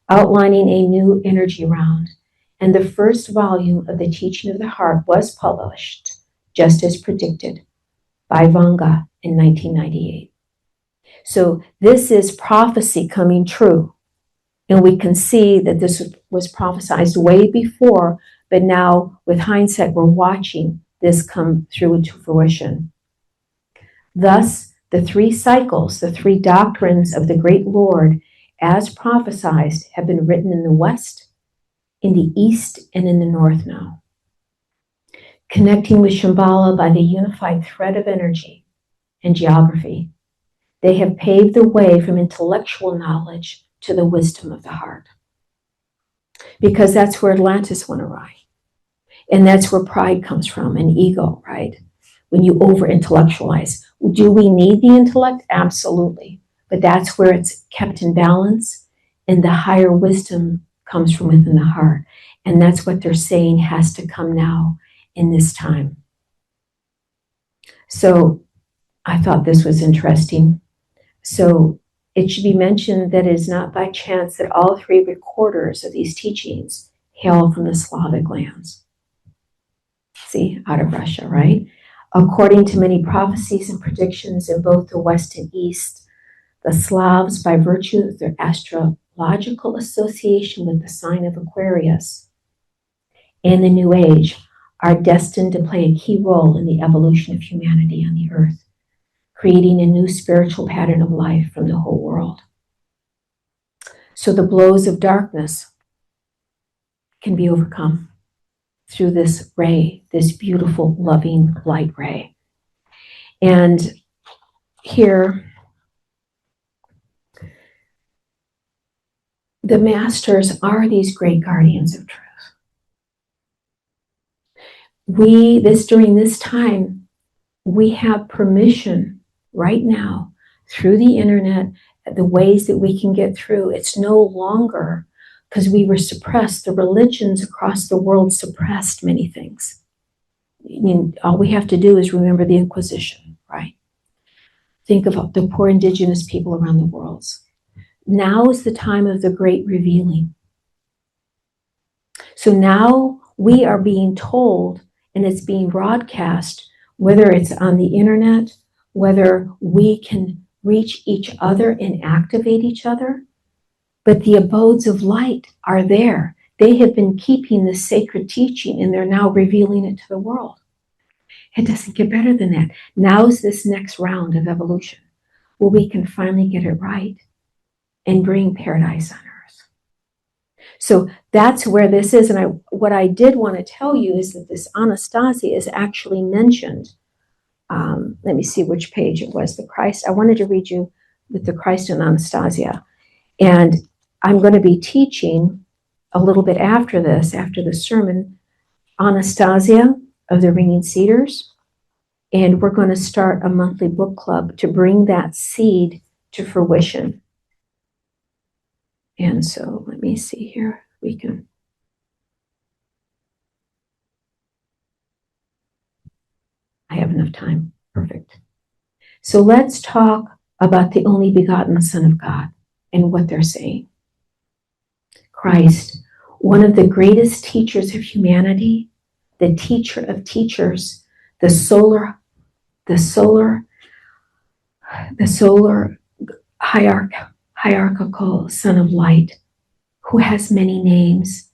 outlining a new energy round. And the first volume of the Teaching of the Heart was published, just as predicted, by Vanga in 1998. So this is prophecy coming true. And we can see that this was prophesied way before, but now with hindsight, we're watching this come through to fruition. Thus, the 3 cycles, the 3 doctrines of the great Lord, as prophesied, have been written in the West, in the East, and in the North now. Connecting with Shambhala by the unified thread of energy and geography, they have paved the way from intellectual knowledge to the wisdom of the heart. Because that's where Atlantis went awry. And that's where pride comes from, and ego, right? When you over-intellectualize. Do we need the intellect? Absolutely. But that's where it's kept in balance, and the higher wisdom comes from within the heart. And that's what they're saying has to come now in this time. So I thought this was interesting. So it should be mentioned that it is not by chance that all 3 recorders of these teachings hail from the Slavic lands. See, out of Russia, right? According to many prophecies and predictions in both the West and East, the Slavs, by virtue of their astrological association with the sign of Aquarius and the New Age, are destined to play a key role in the evolution of humanity on the earth, creating a new spiritual pattern of life from the whole world. So the blows of darkness can be overcome through this ray, this beautiful, loving light ray. And here, the masters are these great guardians of truth. During this time, we have permission right now through the internet, the ways that we can get through. It's no longer because we were suppressed. The religions across the world suppressed many things. I mean, all we have to do is remember the Inquisition, right? Think of the poor indigenous people around the world. Now is the time of the great revealing. So now we are being told, and it's being broadcast, whether it's on the internet, whether we can reach each other and activate each other, but the abodes of light are there. They have been keeping this sacred teaching and they're now revealing it to the world. It doesn't get better than that. Now's this next round of evolution where we can finally get it right and bring paradise on earth. So that's where this is. And what I did want to tell you is that this Anastasia is actually mentioned. Let me see which page it was, the Christ. I wanted to read you with the Christ and Anastasia. And I'm going to be teaching a little bit after this, after the sermon, Anastasia of the Ringing Cedars. And we're going to start a monthly book club to bring that seed to fruition. And so let me see here. I have enough time. Perfect. So let's talk about the only begotten Son of God and what they're saying. Christ, one of the greatest teachers of humanity, the teacher of teachers, the solar hierarchical Son of Light, who has many names.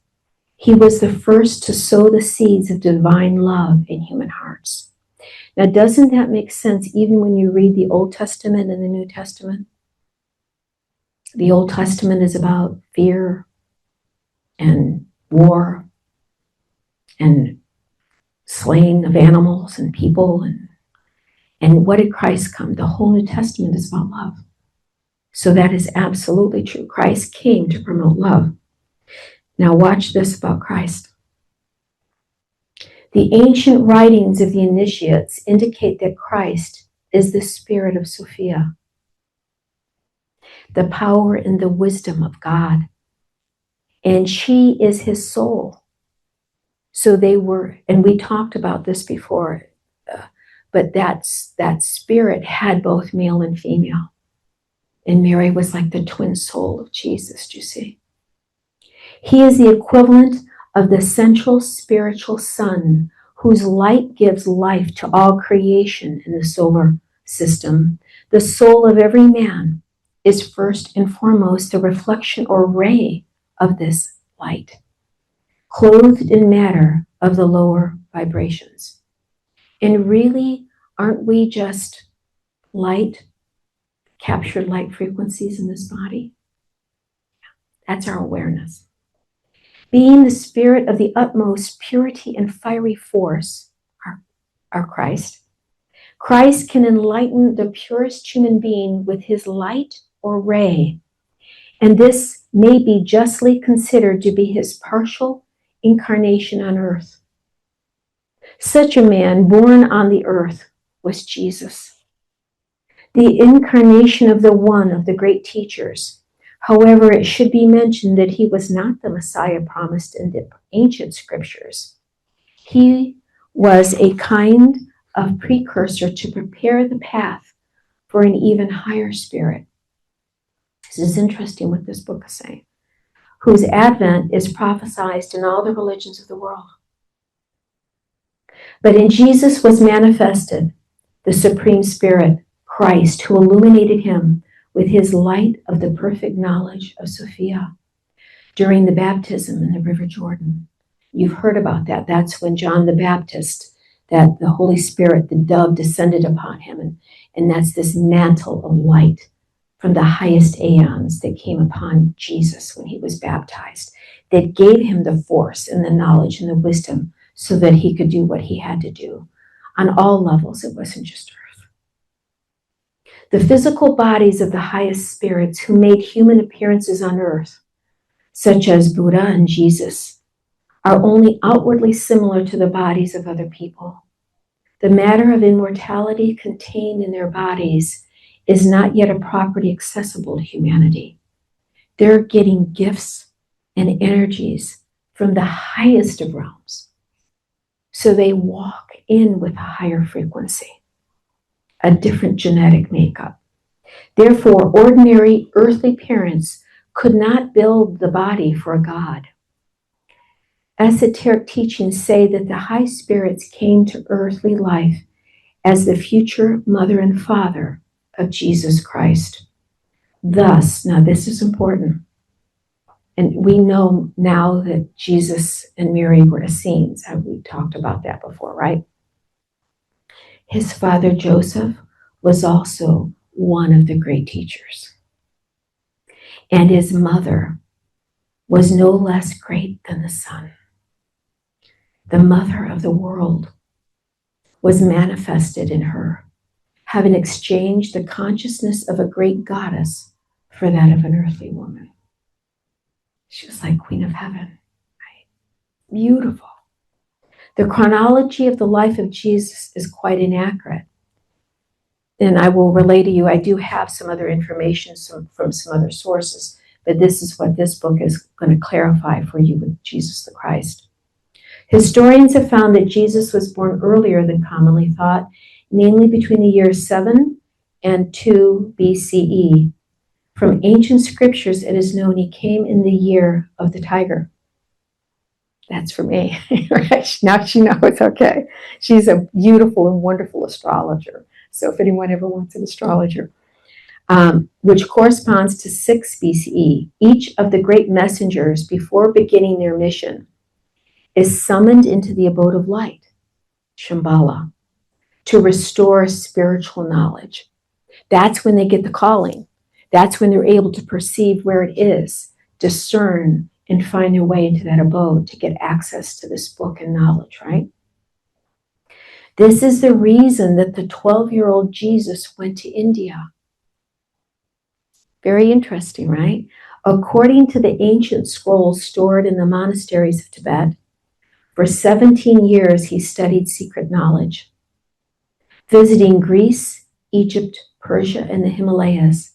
He was the first to sow the seeds of divine love in human hearts. Now, doesn't that make sense even when you read the Old Testament and the New Testament? The Old Testament is about fear and war and slaying of animals and people. And what did Christ come? The whole New Testament is about love. So that is absolutely true. Christ came to promote love. Now watch this about Christ. The ancient writings of the initiates indicate that Christ is the spirit of Sophia, the power and the wisdom of God. And she is his soul. So they were, and we talked about this before, but that spirit had both male and female. And Mary was like the twin soul of Jesus, do you see? He is the equivalent of the central spiritual sun, whose light gives life to all creation in the solar system. The soul of every man is first and foremost the reflection or ray of this light, clothed in matter of the lower vibrations. And really, aren't we just light, captured light frequencies in this body? That's our awareness. Being the spirit of the utmost purity and fiery force, our Christ, Christ can enlighten the purest human being with his light or ray, and this may be justly considered to be his partial incarnation on earth. Such a man born on the earth was Jesus, the incarnation of the one of the great teachers. However, it should be mentioned that he was not the Messiah promised in the ancient scriptures. He was a kind of precursor to prepare the path for an even higher spirit. This is interesting what this book is saying, whose advent is prophesied in all the religions of the world. But in Jesus was manifested the Supreme Spirit, Christ, who illuminated him with his light of the perfect knowledge of Sophia during the baptism in the River Jordan. You've heard about that. That's when John the Baptist, that the Holy Spirit, the dove, descended upon him. And that's this mantle of light from the highest aeons that came upon Jesus when he was baptized, that gave him the force and the knowledge and the wisdom so that he could do what he had to do on all levels. It wasn't just earth. The physical bodies of the highest spirits who made human appearances on earth, such as Buddha and Jesus, are only outwardly similar to the bodies of other people. The matter of immortality contained in their bodies is not yet a property accessible to humanity. They're getting gifts and energies from the highest of realms. So they walk in with a higher frequency, a different genetic makeup. Therefore, ordinary earthly parents could not build the body for a God. Esoteric teachings say that the high spirits came to earthly life as the future mother and father of Jesus Christ. Thus, now this is important, and we know now that Jesus and Mary were Essenes. We talked about that before, right? His father Joseph was also one of the great teachers. And his mother was no less great than the sun. The mother of the world was manifested in her, having exchanged the consciousness of a great goddess for that of an earthly woman. She was like Queen of Heaven, right? Beautiful. The chronology of the life of Jesus is quite inaccurate. And I will relay to you, I do have some other information from some other sources, but this is what this book is going to clarify for you with Jesus the Christ. Historians have found that Jesus was born earlier than commonly thought, namely between the years 7 and 2 BCE. From ancient scriptures, it is known he came in the year of the tiger. That's for me, right? Now she knows, okay. She's a beautiful and wonderful astrologer. So if anyone ever wants an astrologer, which corresponds to 6 BCE, each of the great messengers before beginning their mission is summoned into the abode of light, Shambhala, to restore spiritual knowledge. That's when they get the calling. That's when they're able to perceive where it is, discern, and find their way into that abode to get access to this book and knowledge, right? This is the reason that the 12-year-old Jesus went to India. Very interesting, right? According to the ancient scrolls stored in the monasteries of Tibet, for 17 years he studied secret knowledge, visiting Greece, Egypt, Persia, and the Himalayas.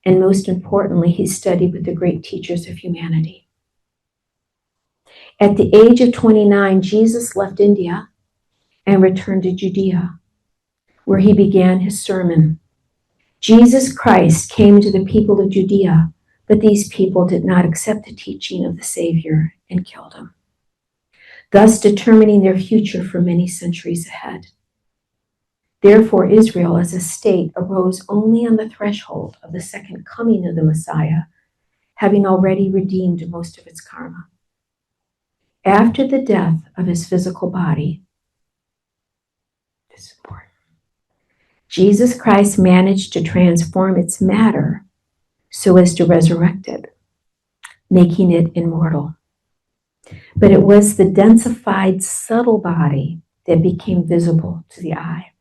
And most importantly, he studied with the great teachers of humanity. At the age of 29, Jesus left India and returned to Judea, where he began his sermon. Jesus Christ came to the people of Judea, but these people did not accept the teaching of the Savior and killed him, thus determining their future for many centuries ahead. Therefore, Israel as a state arose only on the threshold of the second coming of the Messiah, having already redeemed most of its karma. After the death of his physical body, this is important, Jesus Christ managed to transform its matter so as to resurrect it, making it immortal. But it was the densified, subtle body that became visible to the eye.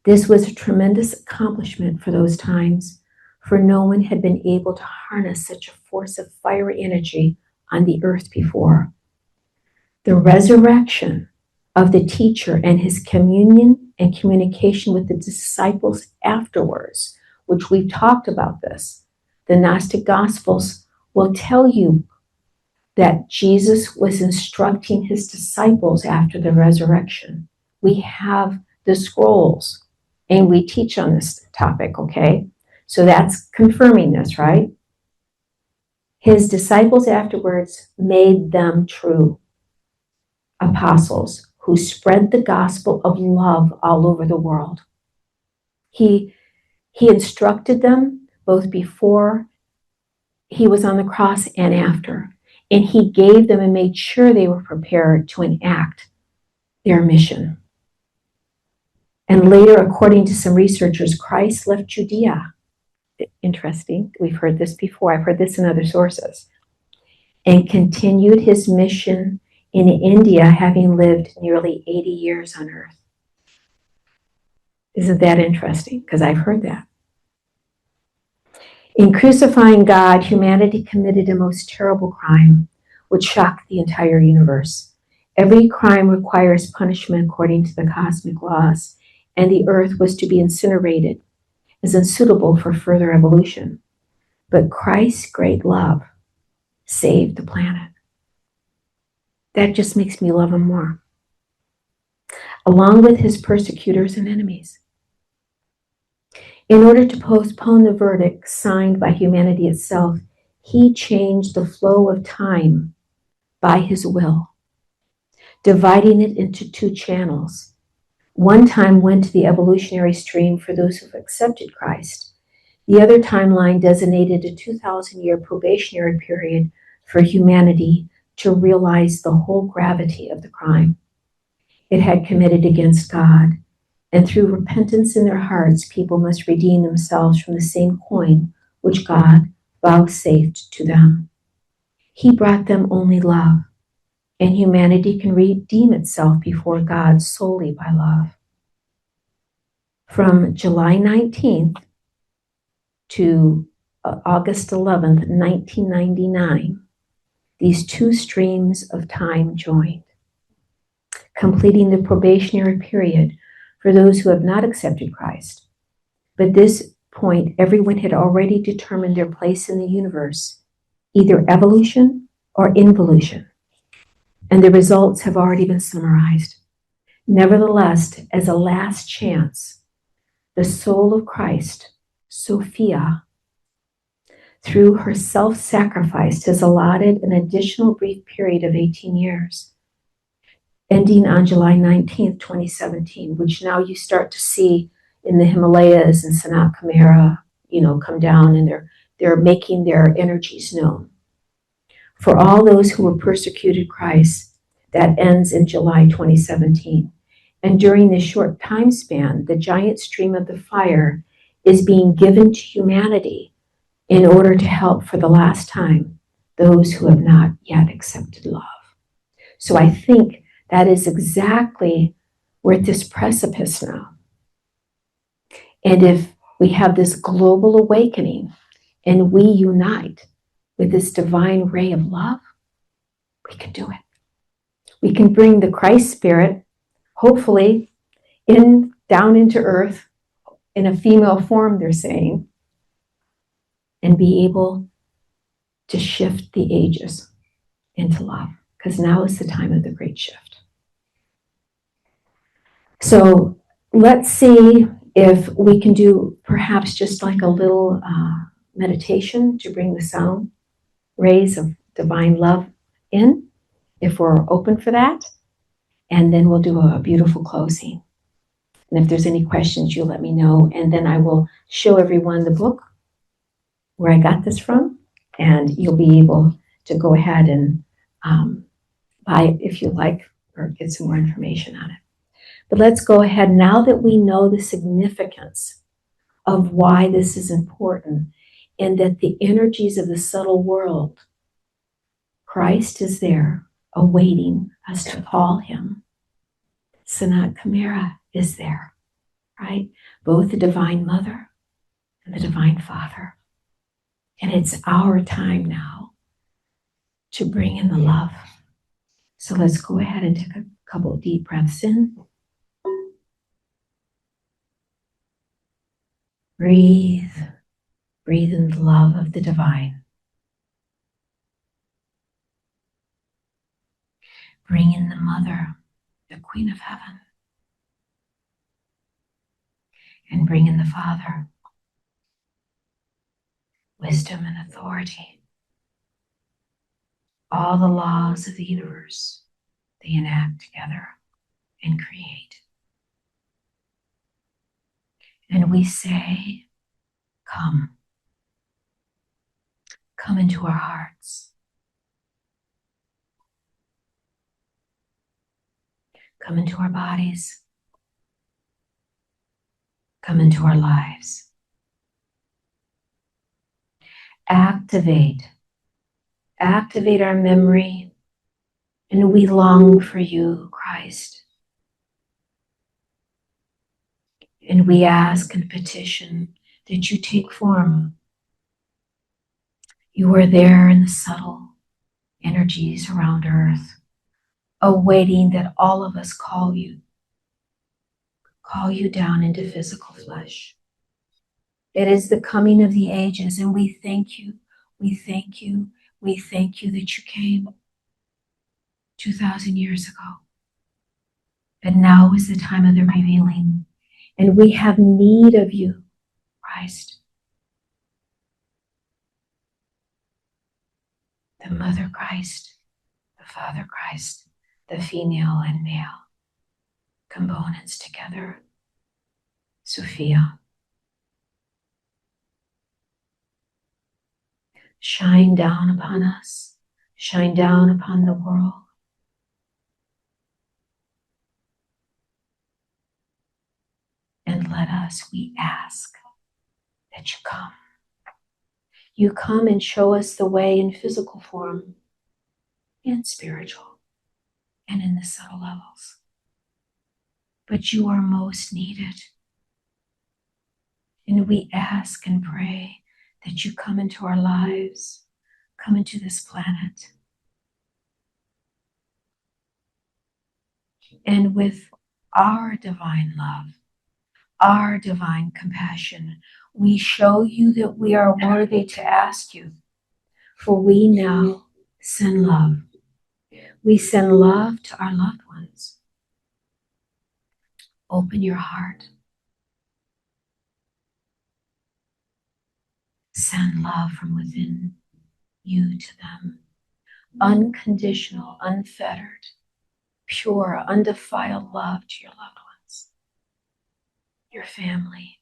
This was a tremendous accomplishment for those times, for no one had been able to harness such a force of fiery energy on the earth before. The resurrection of the teacher and his communion and communication with the disciples afterwards, which we've talked about this. The Gnostic Gospels will tell you that Jesus was instructing his disciples after the resurrection. We have the scrolls, and we teach on this topic, okay? So that's confirming this, right? His disciples afterwards made them true apostles who spread the gospel of love all over the world. He instructed them both before he was on the cross and after, and he gave them and made sure they were prepared to enact their mission. And later, according to some researchers, Christ left Judea. Interesting. We've heard this before. I've heard this in other sources. And continued his mission in India, having lived nearly 80 years on earth. Isn't that interesting? Because I've heard that. In crucifying God, humanity committed a most terrible crime, which shocked the entire universe. Every crime requires punishment according to the cosmic laws, and the earth was to be incinerated as unsuitable for further evolution. But Christ's great love saved the planet. That just makes me love him more, along with his persecutors and enemies. In order to postpone the verdict signed by humanity itself, he changed the flow of time by his will, dividing it into two channels. One time went to the evolutionary stream for those who've accepted Christ. The other timeline designated a 2,000-year probationary period for humanity to realize the whole gravity of the crime it had committed against God. And through repentance in their hearts, people must redeem themselves from the same coin which God vouchsafed to them. He brought them only love, and humanity can redeem itself before God solely by love. From July 19th to August 11th, 1999, these two streams of time joined, completing the probationary period for those who have not accepted Christ. But at this point, everyone had already determined their place in the universe, either evolution or involution, and the results have already been summarized. Nevertheless, as a last chance, the soul of Christ, Sophia, through her self-sacrifice, has allotted an additional brief period of 18 years, ending on July 19th, 2017, which now you start to see in the Himalayas and Sanat Camara, come down, and they're making their energies known. For all those who were persecuted Christ, that ends in July 2017. And during this short time span, the giant stream of the fire is being given to humanity in order to help for the last time those who have not yet accepted love. So I think that is exactly, we're at this precipice now. And if we have this global awakening and we unite with this divine ray of love, we can do it. We can bring the Christ spirit, hopefully, down into earth in a female form, they're saying, and be able to shift the ages into love, because now is the time of the great shift. So let's see if we can do perhaps just like a little meditation to bring the sound rays of divine love in, if we're open for that. And then we'll do a beautiful closing. And if there's any questions, you let me know. And then I will show everyone the book where I got this from. And you'll be able to go ahead and buy it if you like, or get some more information on it. But let's go ahead, now that we know the significance of why this is important, and that the energies of the subtle world, Christ is there awaiting us to call him. Sanat Camara is there, right? Both the Divine Mother and the Divine Father. And it's our time now to bring in the love. So let's go ahead and take a couple of deep breaths in. Breathe. Breathe in the love of the divine. Bring in the Mother, the Queen of Heaven. And bring in the Father, wisdom and authority. All the laws of the universe, they enact together and create. And we say, come. Come into our hearts. Come into our bodies. Come into our lives. Activate our memory, and we long for you, Christ. And we ask and petition that you take form. You are there in the subtle energies around earth, awaiting that all of us call you down into physical flesh. It is the coming of the ages, and we thank you. We thank you. We thank you that you came 2,000 years ago. And now is the time of the revealing. And we have need of you, Christ. The Mother Christ, the Father Christ, the female and male components together. Sophia, shine down upon us, shine down upon the world. And let us, we ask, that you come. You come and show us the way in physical form and spiritual and in the subtle levels. But you are most needed. And we ask and pray that you come into our lives, come into this planet. And with our divine love, our divine compassion, we show you that we are worthy to ask you, for we now send love. We send love to our loved ones. Open your heart. Send love from within you to them. Unconditional, unfettered, pure, undefiled love to your loved ones, your family,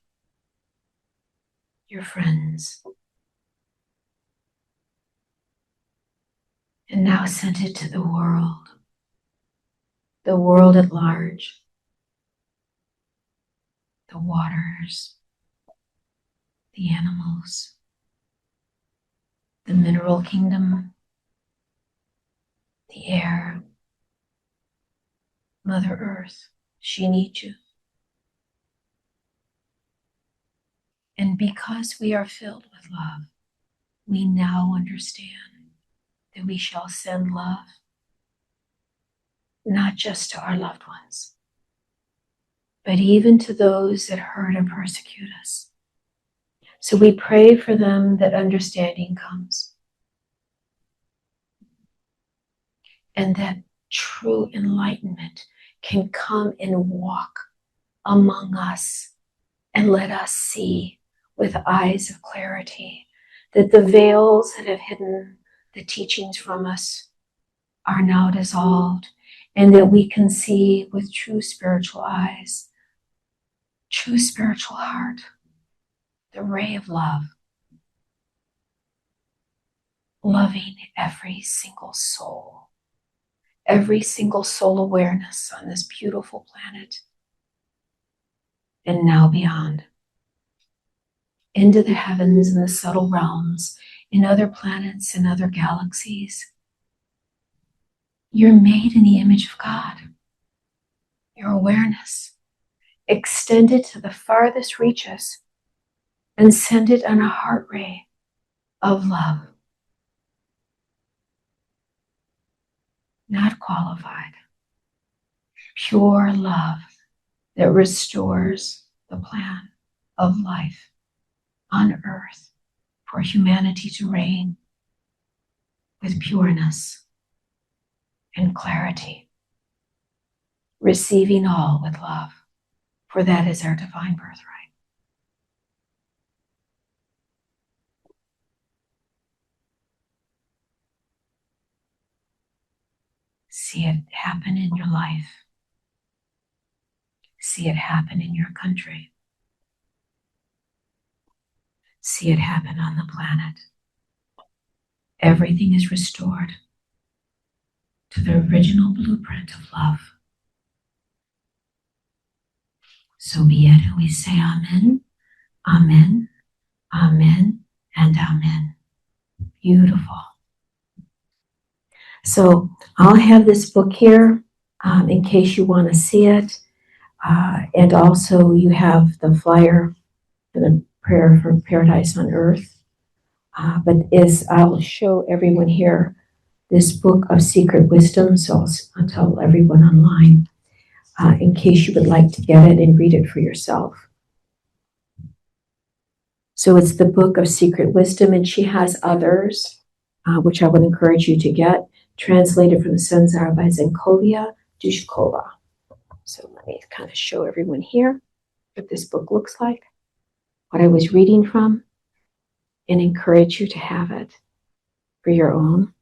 your friends. And now send it to the world at large, the waters, the animals, the mineral kingdom, the air, Mother Earth. She needs you. And because we are filled with love, we now understand that we shall send love not just to our loved ones, but even to those that hurt and persecute us. So we pray for them that understanding comes, and that true enlightenment can come and walk among us and let us see with eyes of clarity that the veils that have hidden the teachings from us are now dissolved, and that we can see with true spiritual eyes, true spiritual heart, the ray of love, loving every single soul awareness on this beautiful planet, and now beyond, into the heavens and the subtle realms, in other planets and other galaxies. You're made in the image of God. Your awareness, extend it to the farthest reaches and send it on a heart ray of love. Not qualified. Pure love that restores the plan of life on earth for humanity to reign with pureness and clarity, receiving all with love, for that is our divine birthright. See it happen in your life. See it happen in your country. See it happen on the planet. Everything is restored to the original blueprint of love. So be it, and we say amen, amen, amen, and amen. Beautiful. So I'll have this book here in case you want to see it. And also you have the flyer for the prayer for paradise on earth. But I'll show everyone here this book of secret wisdom. So I'll tell everyone online in case you would like to get it and read it for yourself. So it's the book of secret wisdom, and she has others, which I would encourage you to get, translated from the Senzara by Zenkovia Dushkova. So let me kind of show everyone here what this book looks like, what I was reading from, and encourage you to have it for your own.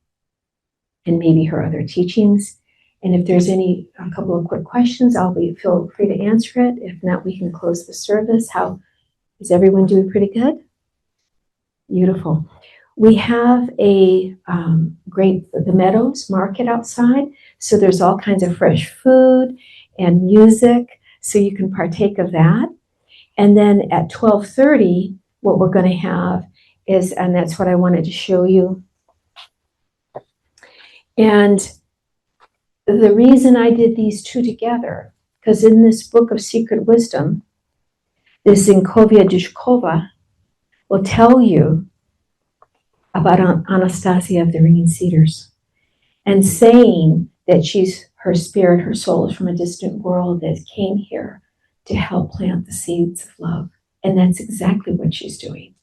and maybe her other teachings. And if there's a couple of quick questions, feel free to answer it. If not, we can close the service. How is everyone doing? Pretty good? Beautiful. We have the Meadows Market outside. So there's all kinds of fresh food and music. So you can partake of that. And then at 12:30, what we're going to have is, and that's what I wanted to show you. And the reason I did these two together, because in this book of secret wisdom, this Zinkovia Dushkova will tell you about Anastasia of the Ringing Cedars, and saying that her spirit, her soul is from a distant world that came here to help plant the seeds of love. And that's exactly what she's doing.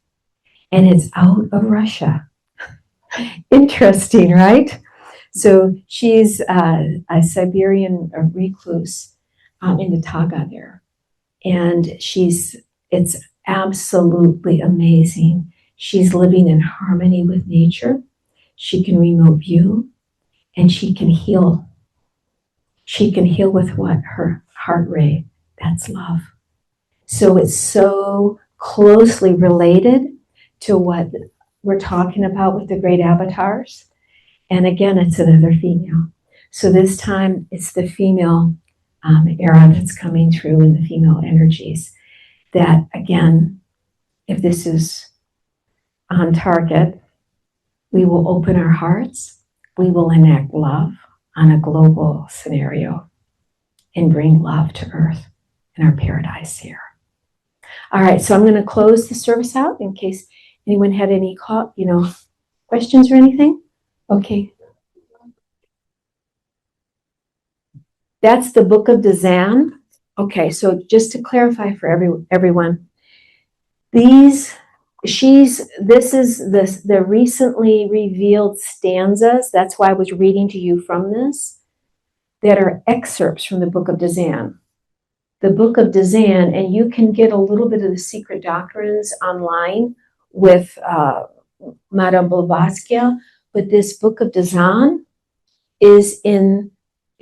And it's out of Russia. Interesting, right? So she's a Siberian recluse in the Taga there. And it's absolutely amazing. She's living in harmony with nature. She can remote view, and she can heal. She can heal with what? Her heart rate. That's love. So it's so closely related to what we're talking about with the great avatars. And again, it's another female. So this time it's the female era that's coming through in the female energies. That again, if this is on target, we will open our hearts, we will enact love on a global scenario and bring love to earth in our paradise here. All right, so I'm going to close the service out in case anyone had any questions or anything. Okay. That's the book of Dzyan. Okay, so just to clarify for everyone, this is the recently revealed stanzas. That's why I was reading to you from this, that are excerpts from the book of Dzyan. The book of Dzyan, and you can get a little bit of the secret doctrines online with Madame Blavatsky, but this book of Dzyan is in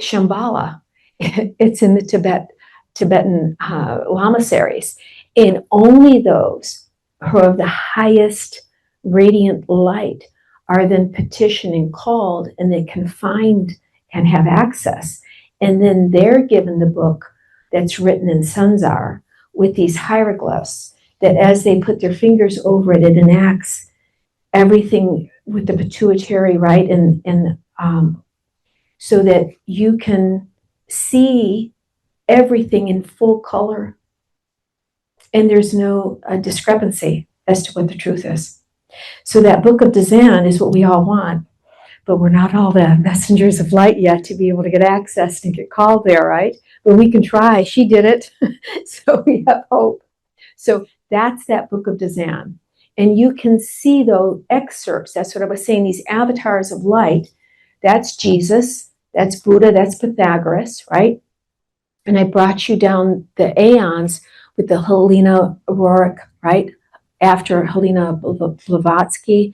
Shambhala. It's in the Tibetan lamaseries, and only those who are of the highest radiant light are then petitioned and called, and they can find and have access. And then they're given the book that's written in Sanskrit with these hieroglyphs that as they put their fingers over it, it enacts everything with the pituitary, right? And so that you can see everything in full color. And there's no discrepancy as to what the truth is. So that book of Dzyan is what we all want, but we're not all the messengers of light yet to be able to get access and get called there, right? But we can try. She did it. So we have hope. So that's that book of Dzyan. And you can see those excerpts. That's what I was saying, these avatars of light. That's Jesus, that's Buddha, that's Pythagoras, right? And I brought you down the aeons with the Helena Roerich, right? After Helena Blavatsky,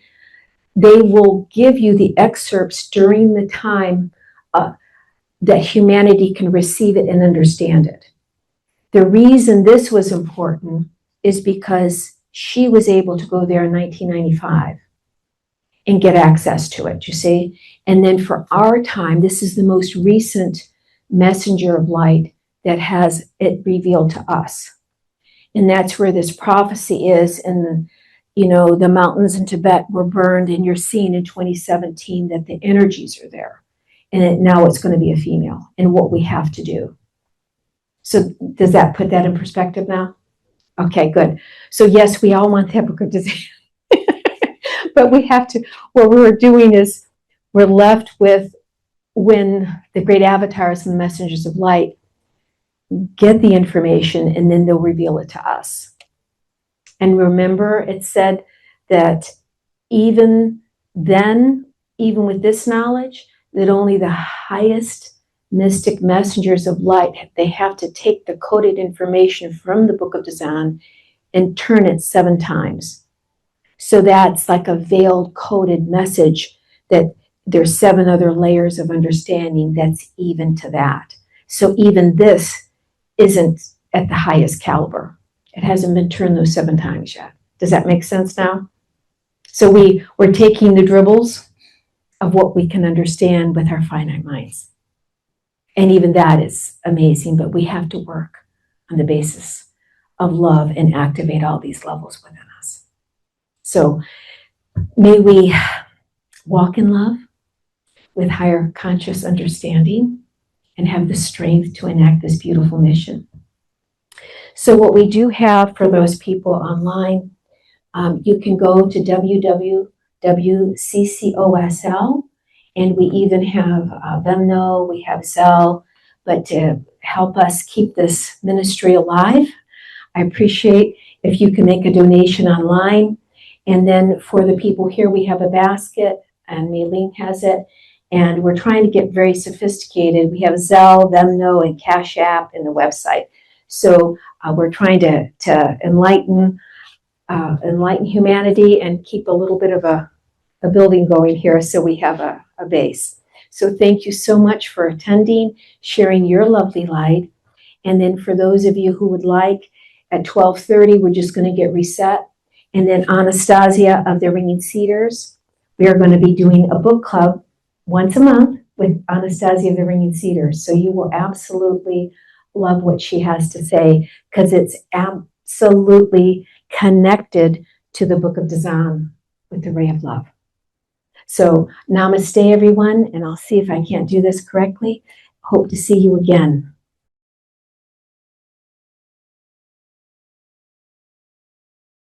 they will give you the excerpts during the time that humanity can receive it and understand it. The reason this was important is because she was able to go there in 1995 and get access to it, you see? And then for our time, this is the most recent messenger of light that has it revealed to us. And that's where this prophecy is. And, the mountains in Tibet were burned, and you're seeing in 2017 that the energies are there. And now it's going to be a female, and what we have to do. So does that put that in perspective now? Okay, good. So yes, we all want that book of Dzyan. But we have to, what we're doing is we're left with, when the great avatars and the messengers of light get the information, and then they'll reveal it to us. And remember, it said that even then, even with this knowledge, that only the highest mystic messengers of light, they have to take the coded information from the book of Dzyan and turn it 7 times. So that's like a veiled coded message that there's 7 other layers of understanding that's even to that. So even this isn't at the highest caliber. It hasn't been turned those 7 times yet. Does that make sense now? So we're taking the dribbles of what we can understand with our finite minds. And even that is amazing, but we have to work on the basis of love and activate all these levels within us. So may we walk in love with higher conscious understanding and have the strength to enact this beautiful mission. So what we do have for those people online, you can go to www.ccosl, and we even have Venmo, we have Zelle, but to help us keep this ministry alive, I appreciate if you can make a donation online. And then for the people here, we have a basket, and Maylene has it, and we're trying to get very sophisticated. We have Zelle, Venmo, and Cash App in the website. So we're trying to enlighten humanity and keep a little bit of a building going here so we have a base. So thank you so much for attending, sharing your lovely light. And then for those of you who would like, at 12:30, we're just going to get reset. And then Anastasia of the Ringing Cedars, we are going to be doing a book club once a month with Anastasia of the Ringing Cedars. So you will absolutely love what she has to say, because it's absolutely connected to the book of Dzyan with the ray of love. So namaste, everyone, and I'll see if I can't do this correctly. Hope to see you again.